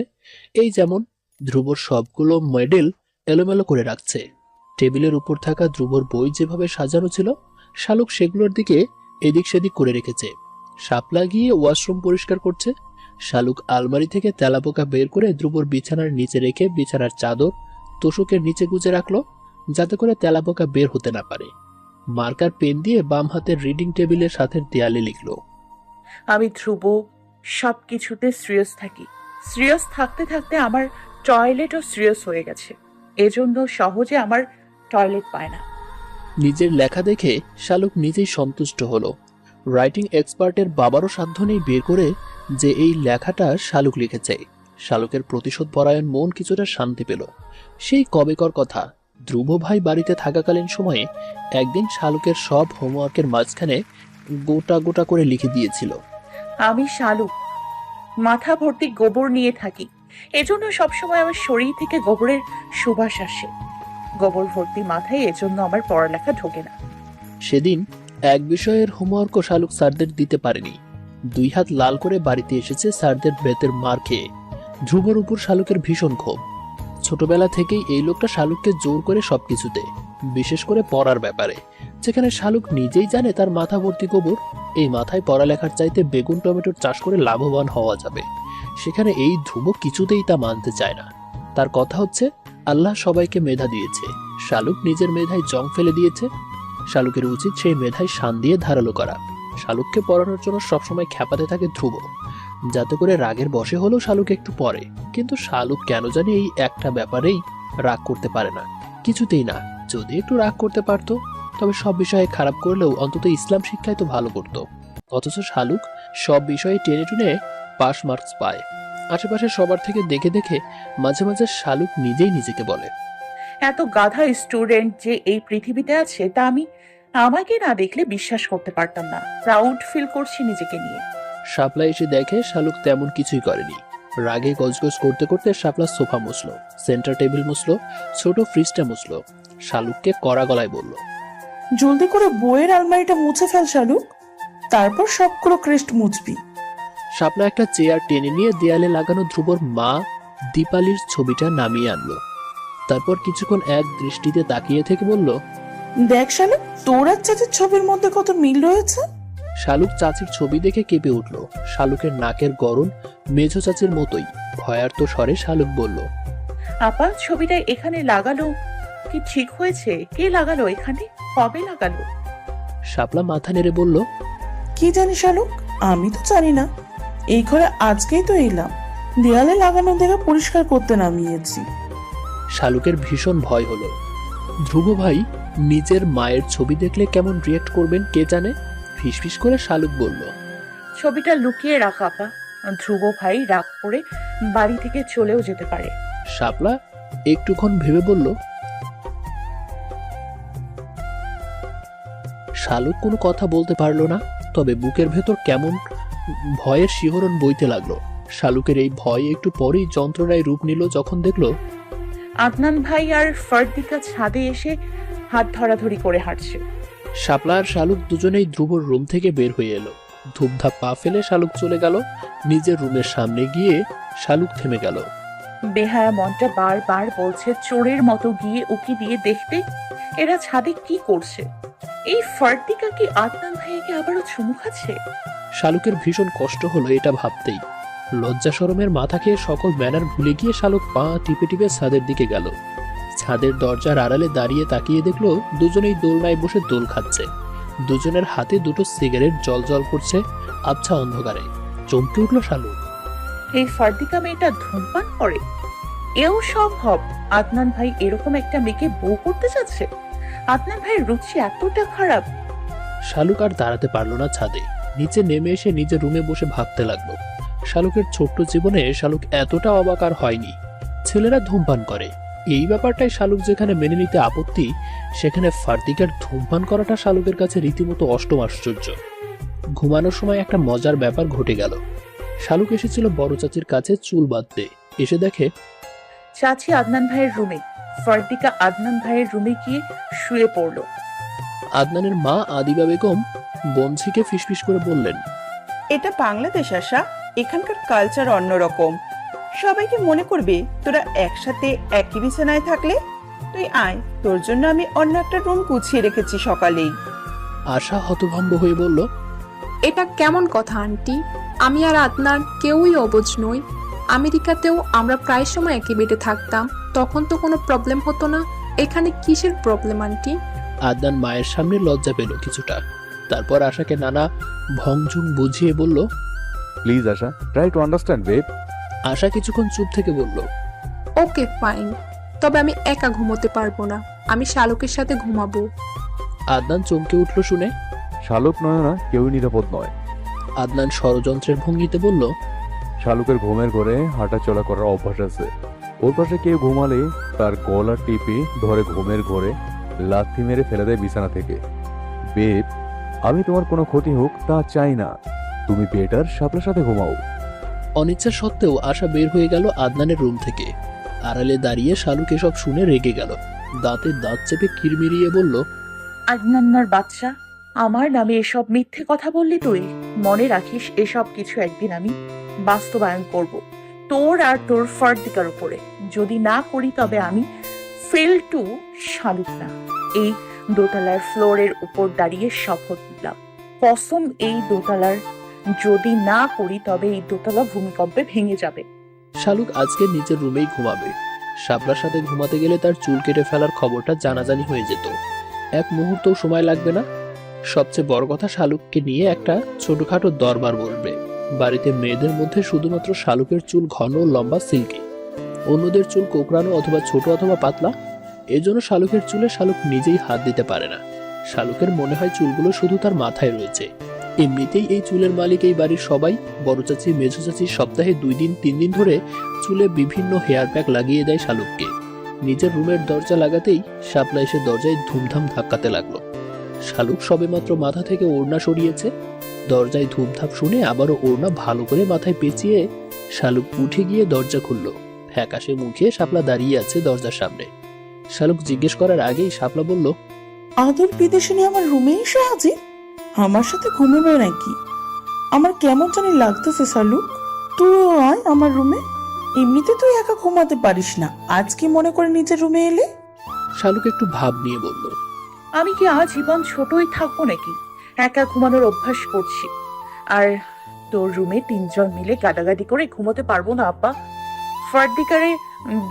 Speaker 2: এই যেমন ধ্রুবর সবগুলো মেডেল এলোমেলো করে রাখছে। টেবিলের উপর থাকা ধ্রুবর বই যেভাবে সাজানো ছিল, শালুক সেগুলোর দিকে এদিক সেদিক করে রেখেছে। শাপলা গিয়ে ওয়াশরুম পরিষ্কার করছে। শালুক আলমারি থেকে তেলাপোকা বের করে ধ্রুবর বিছানার নিচে রেখে বিছানার চাদর তোষকের নিচে গুজে রাখলো, যাতে করে তেলাপোকা বের হতে না পারে। মার্কার পেন দিয়ে বাম হাতের রিডিং টেবিলের সাথে দেয়ালে লিখলো,
Speaker 3: আমি ধ্রুব সবকিছুতে সিরিয়াস থাকি। সিরিয়াস থাকতে থাকতে আমার টয়লেটও সিরিয়াস হয়ে গেছে, এজন্য সহজে আমার টয়লেট পায় না।
Speaker 2: নিজের লেখা দেখে শালুক নিজেই সন্তুষ্ট হলো। রাইটিং এক্সপার্টের বাবারও সাধ্য নেই বের করে যে এই লেখাটা শালুক লিখেছে। শালুকের প্রতিশোধ পরায়ণ মন কিছুটা শান্তি পেল। সেই কবেকর কথা, ধ্রুব ভাই বাড়িতে থাকাকালীন সময়ে একদিন শালুকের সব হোমওয়ার্কের মাঝখানে গোটা গোটা করে লিখে দিয়েছিল,
Speaker 3: আমি শালুক, মাথা ভর্তি গোবর নিয়ে থাকি, এজন্য সবসময় আমার শরীর থেকে গোবরের সুবাস আসে। গোবর ভর্তি মাথায়, এজন্য আমার পড়ালেখা ঢোকে না।
Speaker 2: সেদিন এক বিষয়ের হোমওয়ার্কও শালুক স্যারদের দিতে পারেনি। দুই হাত লাল করে বাড়িতে এসেছে স্যারদের বেতের মার খেয়ে। ধ্রুবর উপর শালুকের ভীষণ ক্ষোভ। ছোটবেলা থেকেই এই লোকটা শালুককে জোর করে সবকিছুতে, বিশেষ করে পড়ার ব্যাপারে, যেখানে শালুক নিজেই জানে তার মাথা ভর্তি গোবর। এই মাথায় পড়ালেখার চাইতে বেগুন টমেটোর চাষ করে লাভবান হওয়া যাবে, সেখানে এই ধ্রুব কিছুতেই তা মানতে চায় না। তার কথা হচ্ছে আল্লাহ সবাইকে মেধা দিয়েছে, শালুক নিজের মেধায় জং ফেলে দিয়েছে। শালুকের উচিত সেই মেধায় শান দিয়ে ধারালো করা। শালুককে পড়ানোর জন্য সবসময় খ্যাপাতে থাকে ধ্রুব, যাতে করে রাগের বশে হলেও শালুক একটু পড়ে। কিন্তু শালুক কেন জানি এই একটা ব্যাপারেই রাগ করতে পারে না, কিছুতেই না। যদি একটু রাগ করতে পারতো, তবে সব বিষয়ে খারাপ করলেও অন্তত ইসলাম শিক্ষায় তো ভালো করতো। অথচ শালুক সব বিষয়ে টেনে টুনে পাস মার্কস পায়। আশেপাশে সবার থেকে দেখে দেখে মাঝে মাঝে শালুক নিজেই নিজেকে বলে,
Speaker 3: এত গাধা স্টুডেন্ট যে এই পৃথিবীতে আছে তা আমি আমাকে না দেখলে বিশ্বাস করতে পারতাম না। প্রাউড ফিল করছি নিজেকে নিয়ে।
Speaker 2: শাপলা এসে দেখে শালুক তেমন কিছুই করেনি। রাগে গজগজ করতে করতে শাপলা সোফা মুছলো, সেন্টার টেবিল মুছলো, ছোট ফ্রিজটা মুছলো। শালুককে কড়া গলায় বলল,
Speaker 7: জলদি করে বইয়ের আলমারিটা মুছে ফেল শালুক, তারপর সবগুলো ক্রেস্ট মুছবি।
Speaker 2: শাপলা একটা চেয়ার টেনে নিয়ে দেয়ালে লাগানো ধ্রুবর মা দীপালির ছবিটা নামিয়ে আনলো। তারপর কিছুক্ষণ এক দৃষ্টিতে তাকিয়ে থেকে বলল,
Speaker 7: দেখ শালুক, তোর আর চাচির ছবির মধ্যে কত মিল রয়েছে।
Speaker 2: শালুক চাচির ছবি দেখে কেঁপে উঠল। শালুকের নাকের গড়ন মেঝো চাচির মতোই। ভয়ার্ত স্বরে শালুক বলল,
Speaker 3: আপা ছবিটা এখানে লাগালো কি ঠিক হয়েছে? কে লাগালো এখানে? কবে লাগালো?
Speaker 2: শাপলা মাথা নেড়ে বলল,
Speaker 7: কি জানি শালুক, আমি তো জানি না। এই ঘরে আজকেই তো এলাম, দেয়ালে লাগানো দেখে পরিষ্কার করতে নামিয়েছি।
Speaker 2: শালুকের ভীষণ ভয় হলো। ধ্রুব ভাই নিজের মায়ের ছবি দেখলে কেমন রিয়েক্ট করবেন কে জানে। ফিসফিস করে শালুক বলল,
Speaker 3: ছবিটা লুকিয়ে রাখা আপা, ধ্রুব ভাই রাগ করে বাড়ি থেকে চলেও যেতে পারে।
Speaker 2: শাপলা একটুক্ষণ ভেবে বলল। শালুক কোনো কথা বলতে পারলো না, তবে বুকের ভেতর কেমন ভয়ের শিহরণ বইতে লাগলো। শালুকের এই ভয় একটু পরেই যন্ত্রণায় রূপ নিল যখন দেখলো
Speaker 3: আদনান ভাই আর ফারদিকা ছাদে এসে হাত ধরাধরি করে হাঁটছে।
Speaker 2: শাপলা আর শালুক দুজনেই ধ্রুবর রুম থেকে বের হয়ে এলো। ধূপধাপ পা ফেলে শালুক চলে গেল নিজের রুমের সামনে। গিয়ে শালুক থেমে গেল।
Speaker 3: বেহায়া মনটা বারবার বলছে চোরের মতো গিয়ে উকি দিয়ে দেখতে এরা ছাদে কি করছে। এই ফারদিকা কি আদনান ভাইকে আবারও চুমু খাচ্ছে?
Speaker 2: শালুকের ভীষণ কষ্ট হলো এটা ভাবতেই। লজ্জা শরমের মাথা খেয়ে সকল ম্যানার ভুলে গিয়ে শালুক পা টিপে টিপে ছাদের দিকে গেল। ছাদের দরজার আড়ালে দাঁড়িয়ে তাকিয়ে দেখলো দুজনেই দোলনায় বসে দোল খাচ্ছে। দুজনের হাতে দুটো সিগারেট জল জল করছে আবছা অন্ধকারে। চমকে উঠল শালুক।
Speaker 3: এই ফারদিকা মেয়েটা ধূমপান করে? এও সম্ভব? আদনান ভাই এরকম একটা মেয়েকে বউ করতে চাচ্ছে? আদনান ভাইয়ের রুচি এতটা খারাপ?
Speaker 2: শালুক আর দাঁড়াতে পারলো না ছাদে। নিচে নেমে এসে নিজের রুমে বসে ভাবতে লাগলো। শালুকের ছোট্ট জীবনে শালুক এতটা অবাক আর হয়নি। ছেলেরা ধূমপান করে এই ব্যাপারটাই শালুক যেখানে মেনে নিতে আপত্তি, সেখানে ফারদিকার ধূমপান করাটা শালুকের কাছে রীতিমতো অষ্টম আশ্চর্য। ঘুমানোর সময় একটা মজার ব্যাপার ঘটে গেল। শালুক এসেছিল বড় চাচির কাছে চুল বাঁধতে। এসে দেখে
Speaker 3: চাচি আদনান ভাইয়ের রুমে, ফারদিকা আদনান ভাইয়ের রুমে গিয়ে শুয়ে পড়ল।
Speaker 2: আদনানের মা আদিবা বেগম বঞ্চিকে ফিসফিস করে বললেন,
Speaker 12: এটা বাংলাদেশ আসা, এখানকার কালচার অন্যরকম। সবাইকে মনে করবে তোরা একসাথে একই বিছানায় থাকলে। তুই আয়, তোর জন্য আমি অন্য একটা রুম গুছিয়ে রেখেছি সকালেই।
Speaker 2: আশা হতভম্ব হয়ে বলল,
Speaker 6: এটা কেমন কথা আন্টি? আমি আর আদনান কেউই অবুঝ নই। আমেরিকাতেও আমরা প্রায় সময় একই বেডে থাকতাম, তখন তো কোনো প্রবলেম হতো না। এখানে কিসের প্রবলেম আন্টি?
Speaker 2: আদনান মায়ের সামনে লজ্জা পেল কিছুটা। তারপর আশাকে নানা ভংঝুং বুঝিয়ে বলল,
Speaker 4: please Asha, try to understand babe.
Speaker 2: Asha কিছুক্ষণ চুপ থেকে বলল,
Speaker 6: ওকে ফাইন, তবে আমি একা ঘুমোতে পারবো না, আমি শালুকের সাথে ঘুমাবো।
Speaker 2: আদনান চমকে উঠল শুনে।
Speaker 4: শালুক নয় না, কেউই নিরাপদ নয়।
Speaker 2: আদনান ষড়যন্ত্রের ভঙ্গিতে বলল,
Speaker 4: শালুকের ঘুমের ঘরে হাঁটা চলা করার অভ্যাস আছে। ওর পাশে কেউ ঘুমালে তার গলা টিপে ধরে ঘুমের ঘরে লাথি মেরে ফেলে দেয় বিছানা থেকে। বেব, আমি তোমার কোনো ক্ষতি হোক তা চাই না, তুমি বেটার শাপলার সাথে ঘুমাও।
Speaker 2: অনিচ্ছা সত্ত্বেও আশা বের হয়ে গেল আদনানের রুম থেকে। আড়ালে দাঁড়িয়ে শালুক এসব শুনে রেগে গেল। দাঁতে দাঁত চেপে কিরমিরিয়ে বলল,
Speaker 3: আদনান্নার বাচ্চা, আমার নামে এসব মিথ্যে কথা বললি তুই? মনে রাখিস, এসব কিছু একদিন আমি বাস্তবায়ন করব, তোর আর তোর ফার্দিকার উপরে। যদি না করি তবে আমি ফেল টু শালুক না। এই দোতলার ফ্লোরের উপর দাঁড়িয়ে শপথ নিলাম, কসম, এই দোতলার যদি না করি তবে এই দোতলা ভূমিকম্পে ভেঙে যাবে।
Speaker 2: শালুক আজকে নিজের রুমেই ঘুমাবে। শাপলার সাথে ঘুমাতে গেলে তার চুল কেটে ফেলার খবরটা জানাজানি হয়ে যেত। এক মুহূর্তও সময় লাগবে না। সবচেয়ে বড় কথা, শালুককে নিয়ে একটা ছোটখাটো দরবার বলবে। বাড়িতে মেয়েদের মধ্যে শুধুমাত্র শালুকের চুল ঘন, লম্বা, সিল্কি। অন্যদের চুল কোকড়ানো অথবা ছোট অথবা পাতলা। এজন্য শালুকের চুলে শালুক নিজেই হাত দিতে পারে না। শালুকের মনে হয় চুলগুলো শুধু তার মাথায় রয়েছে। এমনিতেই এই চুলের মালিক এই বাড়ির সবাই। বড় চাচি, মেজো চাচি সপ্তাহে 2 দিন 3 দিন ধরে চুলে বিভিন্ন হেয়ার প্যাক লাগিয়ে দেয় শালুককে। নিজের রুমের দরজা লাগাতেই শাপলা এসে দরজায় ধুমধাম ধাক্কাতে লাগলো। শালুক সবেমাত্র মাথা থেকে ওড়না সরিয়েছে। দরজায় ধুমধাপ শুনে আবারও ওড়না ভালো করে মাথায় পেঁচিয়ে শালুক উঠে গিয়ে দরজা খুলল। ফ্যাকাশে মুখে শাপলা দাঁড়িয়ে আছে দরজার সামনে। শালুক জিজ্ঞেস করার আগেই শাপলা বলল,
Speaker 7: আদর বিদেশিনী আমার রুমে এসে হাজির? আমার সাথে ঘুমাবে নাকি? আমার কেমন জানি লাগতেছে শালুক। তুইও আয় আমার রুমে। এমনিতে তুই একা ঘুমাতে পারিস না, আজ কি মনে করে নিজের রুমে এলে?
Speaker 2: শালুক একটু ভাব নিয়ে বলল,
Speaker 3: আমি কি আজীবন ছোটই থাকবো নাকি? একা ঘুমানোর অভ্যাস করছি। আর তোর রুমে 3 জন মিলে গাদাগাদি করে ঘুমোতে পারবো না আব্বা। ফার্দিকারে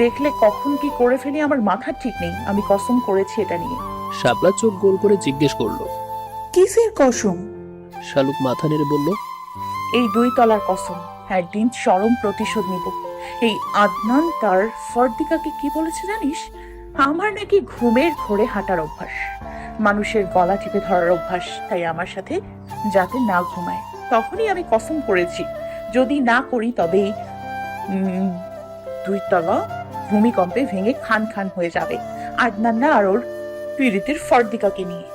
Speaker 3: দেখলে কখন কি করে ফেলি আমার মাথা ঠিক নেই। আমি কসম করেছি এটা নিয়ে।
Speaker 2: শাপলা চোখ গোল করে জিজ্ঞেস করলো,
Speaker 7: কিসের কসম?
Speaker 2: শালুক মাথা নেড়ে বলল,
Speaker 3: এই 2 তলার কসম। একদিন চরম প্রতিশোধ নিব। এই আদনান তার ফার্দিকাকে কি বলেছে জানিস? আমার নাকি ঘুমের ঘোরে হাঁটার অভ্যাস, মানুষের গলা টিপে ধরার অভ্যাস। তাই আমার সাথে যাতে না ঘুমায়। তখনই আমি কসম করেছি, যদি না করি তবে 2 তলা ভূমিকম্পে ভেঙে খান খান হয়ে যাবে। আদনান না আর ওর পীড়িতের ফার্দিকাকে নিয়ে।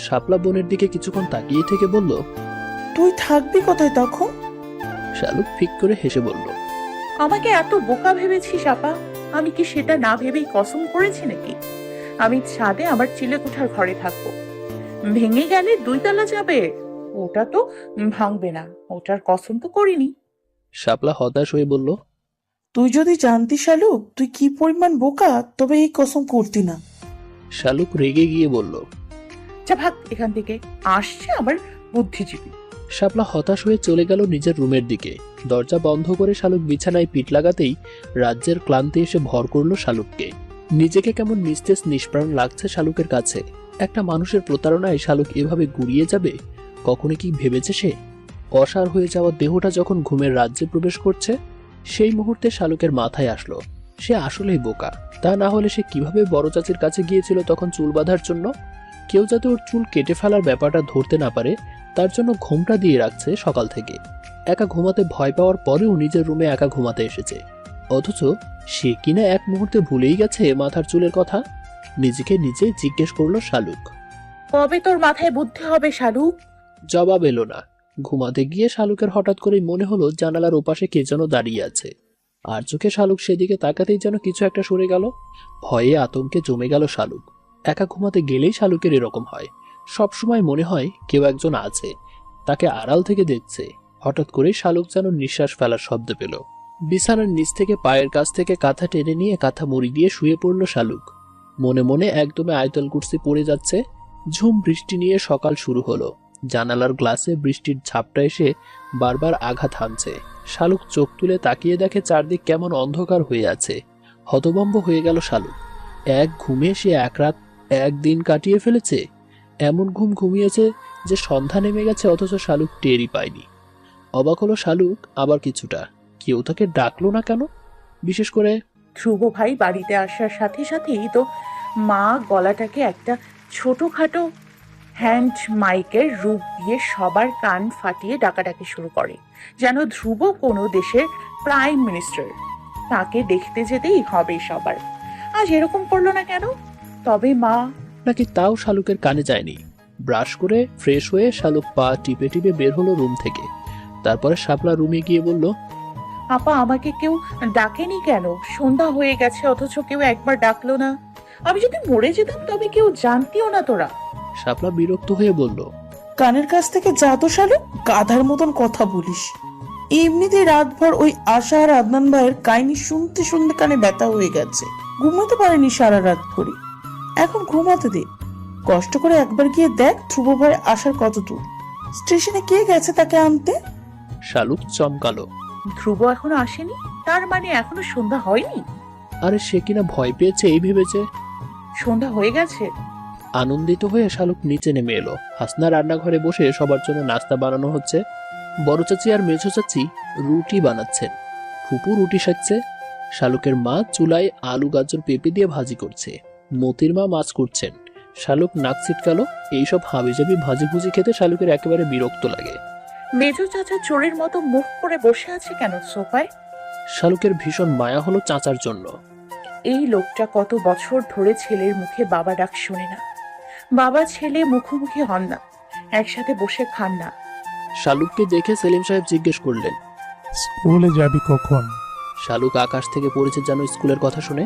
Speaker 2: শাপলা বোনের দিকে কিছুক্ষণ তাকিয়ে থেকে বলল,
Speaker 7: তুই থাকবি কোথায় তখন?
Speaker 2: শালুক ফিক করে হেসে বলল,
Speaker 3: আমাকে এত বোকা ভেবেছিস আপা? আমি কি সেটা না ভেবেই কসম করেছি নাকি? আমি ছাদে আমার চিলেকোঠার ঘরে থাকবো। ভেঙে গেলে 2 তলা যাবে, ওটা তো ভাঙবে না। ওটার কসম তো করিনি।
Speaker 2: শাপলা হতাশ হয়ে বলল,
Speaker 7: তুই যদি জানতি শালুক তুই কি পরিমাণ বোকা, তবে এই কসম করতি না।
Speaker 2: শালুক রেগে গিয়ে বলল,
Speaker 3: যা ভাগ এখান থেকে, আসছে আবার বুদ্ধিজীবী।
Speaker 2: শাপলা হতাশ হয়ে চলে গেল নিজের রুমের দিকে। দরজা বন্ধ করে শালুক বিছানায় পিঠ লাগাতেই রাজ্যের ক্লান্তি এসে ভর করলো শালুককে। নিজেকে কেমন নিস্তেজ নিষ্প্রাণ লাগছে শালুকের কাছে। একটা মানুষের প্রতারণায় শালুক এভাবে গুড়িয়ে যাবে? কখনো কি ভেবেছে সে? অসাড় হয়ে যাওয়া দেহটা যখন ঘুমের রাজ্যে প্রবেশ করছে, সেই মুহূর্তে শালুকের মাথায় আসলো সে আসলেই বোকা। তা না হলে সে কিভাবে বড় চাচির কাছে গিয়েছিল তখন চুল বাঁধার জন্য? কেউ যাতে ওর চুল কেটে ফেলার ব্যাপারটা ধরতে না পারে তার জন্য ঘুমটা দিয়ে রাখছে সকাল থেকে। একা ঘুমাতে ভয় পাওয়ার পরেও নিজের রুমে একা ঘুমাতে এসেছে। অথচ সে কিনা এক মুহূর্তে ভুলেই গেছে মাথার চুলের কথা। নিজেকে নিজে জিজ্ঞেস করলো শালুক,
Speaker 3: কবে তোর মাথায় বুদ্ধি হবে শালুক?
Speaker 2: জবাব এলো না। ঘুমাতে গিয়ে শালুকের হঠাৎ করেই মনে হলো জানালার ওপাশে কে যেন দাঁড়িয়ে আছে। আর চোখে শালুক সেদিকে তাকাতেই যেন কিছু একটা সরে গেল। ভয়ে আতঙ্কে জমে গেল শালুক। একা ঘুমাতে গেলেই শালুকের এরকম হয়। সবসময় মনে হয় কেউ একজন আছে, তাকে আড়াল থেকে দেখছে। হঠাৎ করে শালুক যেন নিঃশ্বাস ফেলার শব্দ পেল। বিছানার নিচ থেকে পায়ের কাছ থেকে কাঁথা টেনে নিয়ে কাঁথা মুড়ি দিয়ে শুয়ে পড়ল শালুক। মনে মনে একদমে আয়তল কুরসি পড়ে যাচ্ছে। ঝুম বৃষ্টি নিয়ে সকাল শুরু হলো। জানালার গ্লাসে বৃষ্টির ঝাপটা এসে বারবার আঘাত হানছে। শালুক চোখ তুলে তাকিয়ে দেখে চারদিক কেমন অন্ধকার হয়ে আছে। হতভম্ব হয়ে গেল শালুক। এক ঘুমে সে 1 রাত 1 দিন কাটিয়ে ফেলেছে। এমন ঘুম ঘুমিয়েছে যে সন্ধ্যা নেমে গেছে, অথচ শালুক টেরই পায়নি। অবাক হলো শালুক আবার কিছুটা। কেউ তাকে ডাকলো না কেন? বিশেষ করে
Speaker 3: ধ্রুব ভাই বাড়িতে আসার সাথে সাথেই তো মা গলাটাকে একটা ছোটখাটো হ্যান্ড মাইকের রূপ দিয়ে সবার কান ফাটিয়ে ডাকাডাকি শুরু করে, যেন ধ্রুব কোনো দেশের প্রাইম মিনিস্টার। তাকে দেখতে যেতেই হবে সবার। আজ এরকম করলো না কেন? তবে মা
Speaker 2: নাকি তাও শালুকের কানে যায়নি। ব্রাশ করে ফ্রেশ হয়ে শালুক পা টিপে টিপে বের হলো রুম থেকে। তারপরে শাপলা রুমে গিয়ে বলল,
Speaker 3: আপা আমাকে কেউ ডাকেনি কেন? সন্ধ্যা হয়ে গেছে অথচ কেউ একবার ডাকলো না। আমি যদি মরে যেতাম তবে কেউ জানতিও না তোরা।
Speaker 2: শাপলা বিরক্ত হয়ে বলল,
Speaker 7: কানের কাছ থেকে যা তো শালু, গাধার মতন কথা বলিস। এমনিতেই রাতভর ওই আশা আর আদনান ভাইয়ের কাহিনী শুনতে শুনতে কানে ব্যথা হয়ে গেছে, ঘুমাতে পারেনি সারা রাত ধরে। এখন ঘুমাতে দে। কষ্ট করে একবার গিয়ে দেখ ধ্রুব ভাই আসার কত দূর। স্টেশনে কে গেছে তাকে আনতে?
Speaker 2: শালুক চমকালো।
Speaker 3: ধ্রুব এখনো আসেনি, তার মানে এখনো সন্ধ্যা হয়নি?
Speaker 2: আরে সে কিনা ভয় পেয়েছে এই ভেবেছে।
Speaker 3: সন্ধ্যা হয়ে গেছে।
Speaker 2: আনন্দিত হয়ে শালুক নিচে নেমে এলো। হাসনা রান্নাঘরে বসে সবার জন্য নাস্তা বানানো হচ্ছে। বড় চাচি আর মেঝো চাচি রুটি বানাচ্ছেন, ফুপু রুটি সেঁকছে। শালুকের মা চুলায় আলু গাজর পেঁপে দিয়ে ভাজি করছে, মতির মা মাছ করছেন। শালুক নাক ছিটকালো। এইসব হাবিজাবি ভাজি ভুজি খেতে শালুকের একেবারে বিরক্ত লাগে।
Speaker 3: মেজো চাচা চোরের মতো মুখ করে বসে আছে কেন সোফায়?
Speaker 2: শালুকের ভীষণ মায়া হলো চাচার জন্য।
Speaker 3: এই লোকটা কত বছর ধরে ছেলের মুখে বাবা ডাক শুনে না, বাবা ছেলে মুখোমুখি হন না, একসাথে বসে খান না।
Speaker 2: শালুককে দেখে সেলিম সাহেব জিজ্ঞেস করলেন,
Speaker 10: স্কুলে যাবি কখন?
Speaker 2: শালুক আকাশ থেকে পড়েছে যেন স্কুলের কথা শুনে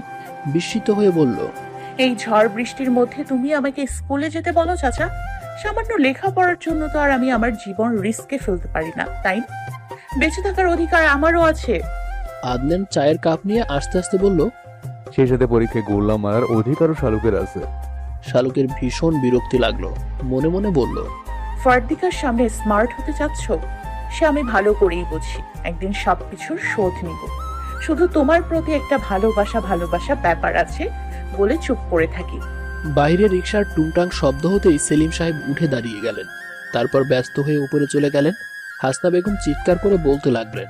Speaker 2: বিস্মিত হয়ে বলল,
Speaker 3: এই ঝড় বৃষ্টির মধ্যে তুমি আমাকে স্কুলে যেতে বলো চাচা? সামান্য লেখাপড়ার জন্য তো আর আমি আমার জীবন রিস্কে ফেলতে পারি না, তাই না? বেঁচে থাকার অধিকার আমারও আছে।
Speaker 2: আদনান চায়ের কাপ নিয়ে আস্তে আস্তে বলল,
Speaker 4: সেই সাথে পরীক্ষায় গোল্লা মারার অধিকারও শালুকের আছে।
Speaker 2: শালুকের ভীষণ বিরক্তি লাগলো। মনে মনে বলল,
Speaker 3: ফার্দিকার সামনে স্মার্ট হতে চাচ্ছ? সে আমি ভালো করেই বুঝি, একদিন সবকিছুর শোধ নিব। শুধু তোমার প্রতি একটা ভালোবাসা ব্যাপার আছে বলে চুপ করে থাকি।
Speaker 2: বাইরে রিকশার টুংটাং শব্দ হতেই সেলিম সাহেব উঠে দাঁড়িয়ে গেলেন। তারপর ব্যস্ত হয়ে উপরে চলে গেলেন। হাসনা বেগম চিৎকার করে বলতে লাগলেন,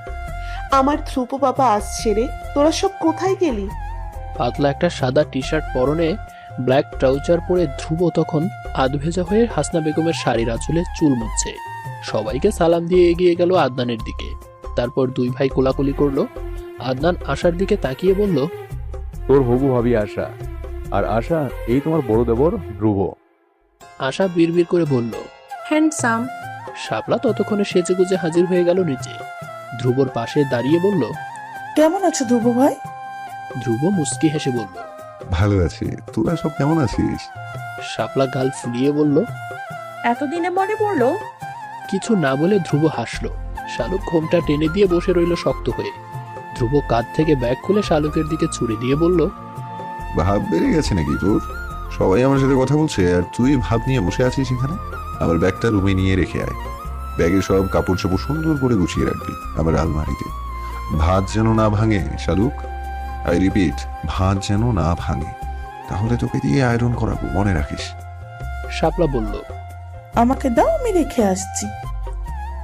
Speaker 9: আমার ধ্রুব বাবা আসছে রে, তোরা সব কোথায় গেলি?
Speaker 2: পাতলা একটা সাদা টি শার্ট পরনে ব্ল্যাক ট্রাউজার পরে ধ্রুব তখন আধভেজা হয়ে হাসনা বেগমের শাড়ির আঁচলে চুল মুছছে। সবাইকে সালাম দিয়ে এগিয়ে গেল আদনানের দিকে। তারপর দুই ভাই কোলাকুলি করলো। আদনান আশার দিকে তাকিয়ে বলল,
Speaker 4: তোর হবু ভাবি আশা, আর আশা এই তোমার বড় দেবর ধ্রুব।
Speaker 2: আশা বিড়বিড় করে বলল।
Speaker 6: হ্যান্ডসাম।
Speaker 2: শাপলা ততক্ষণে সেজে গুজে হাজির হয়ে গেল নিচে। ধ্রুবর পাশে দাঁড়িয়ে বলল,
Speaker 7: কেমন আছো ধ্রুব ভাই?
Speaker 2: ধ্রুব মুস্কি হেসে বলল,
Speaker 11: ভালো আছি, তোরা সব কেমন আছিস?
Speaker 2: শাপলা গাল ফুলিয়ে বলল,
Speaker 3: এতদিনে মনে পড়লো?
Speaker 2: কিছু না বলে ধ্রুব হাসলো। শালুক ঘোমটা টেনে দিয়ে বসে রইল শক্ত হয়ে। ধ্রুব কাঁধ থেকে ব্যাগ খুলে শালুকের দিকে ছুড়ে দিয়ে বলল,
Speaker 11: ভাব বেড়ে গেছে নাকি তোর? সবাই আমার সাথে কথা বলছে আর তুই ভাব নিয়ে বসে আছিস এখানে। আমার ব্যাগটা রুমে নিয়ে রেখে আয়। ব্যাগে সব কাপড় চোপড় সুন্দর করে গুছিয়ে রাখবি আমার আলমারিতে। ভাত যেন না ভাঙে শালুক, আই রিপিট, ভাত যেন না ভাঙে। তাহলে তোকে দিয়ে আয়রন করাবো, মনে রাখিস।
Speaker 2: শাপলা বলল,
Speaker 7: আমাকে দাও, আমি রেখে আসছি।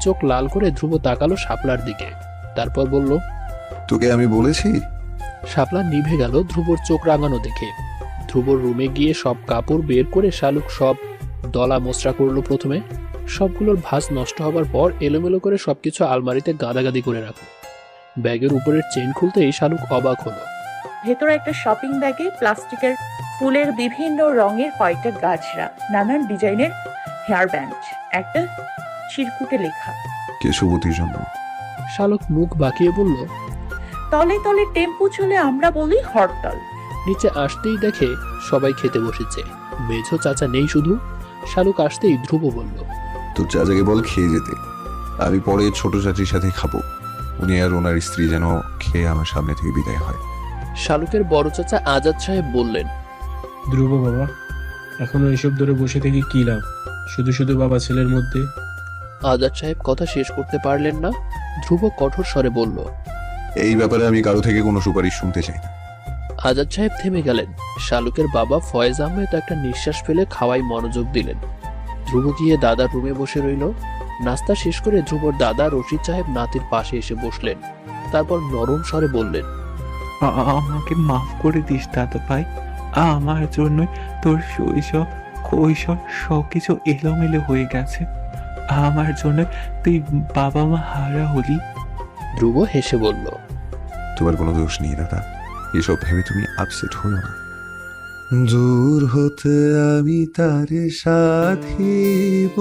Speaker 2: চোখ লাল করে ধ্রুব তাকালো শাপলার দিকে। তারপর বলল,
Speaker 11: তোকে আমি বলেছি।
Speaker 2: শাপলা নিভে গেল ধ্রুবর চোখ রাঙানো দেখে। ধ্রুবর রুমে গিয়ে সব কাপড় বের করে শালুক সব দলা মোচড়া করলো। প্রথমে সবগুলোর ভাঁজ নষ্ট হবার পর এলোমেলো করে সবকিছু আলমারিতে গাদাগাদি করে রাখো। ব্যাগের উপরের চেইন খুলতেই শালুক অবাক হলো।
Speaker 3: ভেতরে একটা শপিং ব্যাগে প্লাস্টিকের ফুলের বিভিন্ন রঙের কয়েকটা গাছরা, নানান ডিজাইনের হেয়ার ব্যান্ড, একটা চিরকুটে লেখা।
Speaker 11: কেশবতীর জন্য।
Speaker 2: শালুক মুখ বাঁকিয়ে বলল,
Speaker 3: তলে তলে টেম্পু চলে, আমরা বলি হরতাল।
Speaker 2: নিচে আসতেই দেখে সবাই খেতে বসেছে। মেঝো চাচা নেই শুধু। শালুক আসতেই ধ্রুব বলল,
Speaker 11: তোর চাচাকে বল খেয়ে যেতে, আমি পরে ছোট চাচির সাথে খাবো। উনি আর ওনার স্ত্রী যেন খেয়ে আমার সামনে থেকে বিদায় হয়।
Speaker 2: শালুকের বড় চাচা আজাদ সাহেব বললেন,
Speaker 13: ধ্রুব বাবা, এখনো এসব ধরে বসে থেকে কি লাভ? শুধু শুধু বাবা ছেলের মধ্যে।
Speaker 2: আজাদ সাহেব কথা শেষ করতে পারলেন না। ধ্রুব কঠোর স্বরে বলল,
Speaker 11: এই ব্যাপারে আমি কারো থেকে কোনো সুপারিশ শুনতে চাই না।
Speaker 2: আজাদ সাহেব থেমে গেলেন। শালুকের বাবা ফয়েজ আহমেদ একটা নিঃশ্বাস ফেলে খাওয়ায় মনোযোগ দিলেন। ধ্রুব গিয়ে দাদার রুমে বসে রইল। নাস্তা শেষ করে ধ্রুবর দাদা রশিদ সাহেব নাতির পাশে এসে বসলেন। তারপর নরম স্বরে বললেন,
Speaker 14: আমাকে মাফ করে দিস দাদা ভাই, আমার জন্যই তোর শৈশব কৈশোর সবকিছু এলোমেলো হয়ে গেছে। আমার জন্য তুই বাবা মা হারা হলি।
Speaker 2: ধ্রুব হেসে বলল,
Speaker 11: তোমার কোনো দোষ নেই দাদা, এসব ভেবে তুমি আপসেট হও না। দূর হতে আমি তারে সাধিব,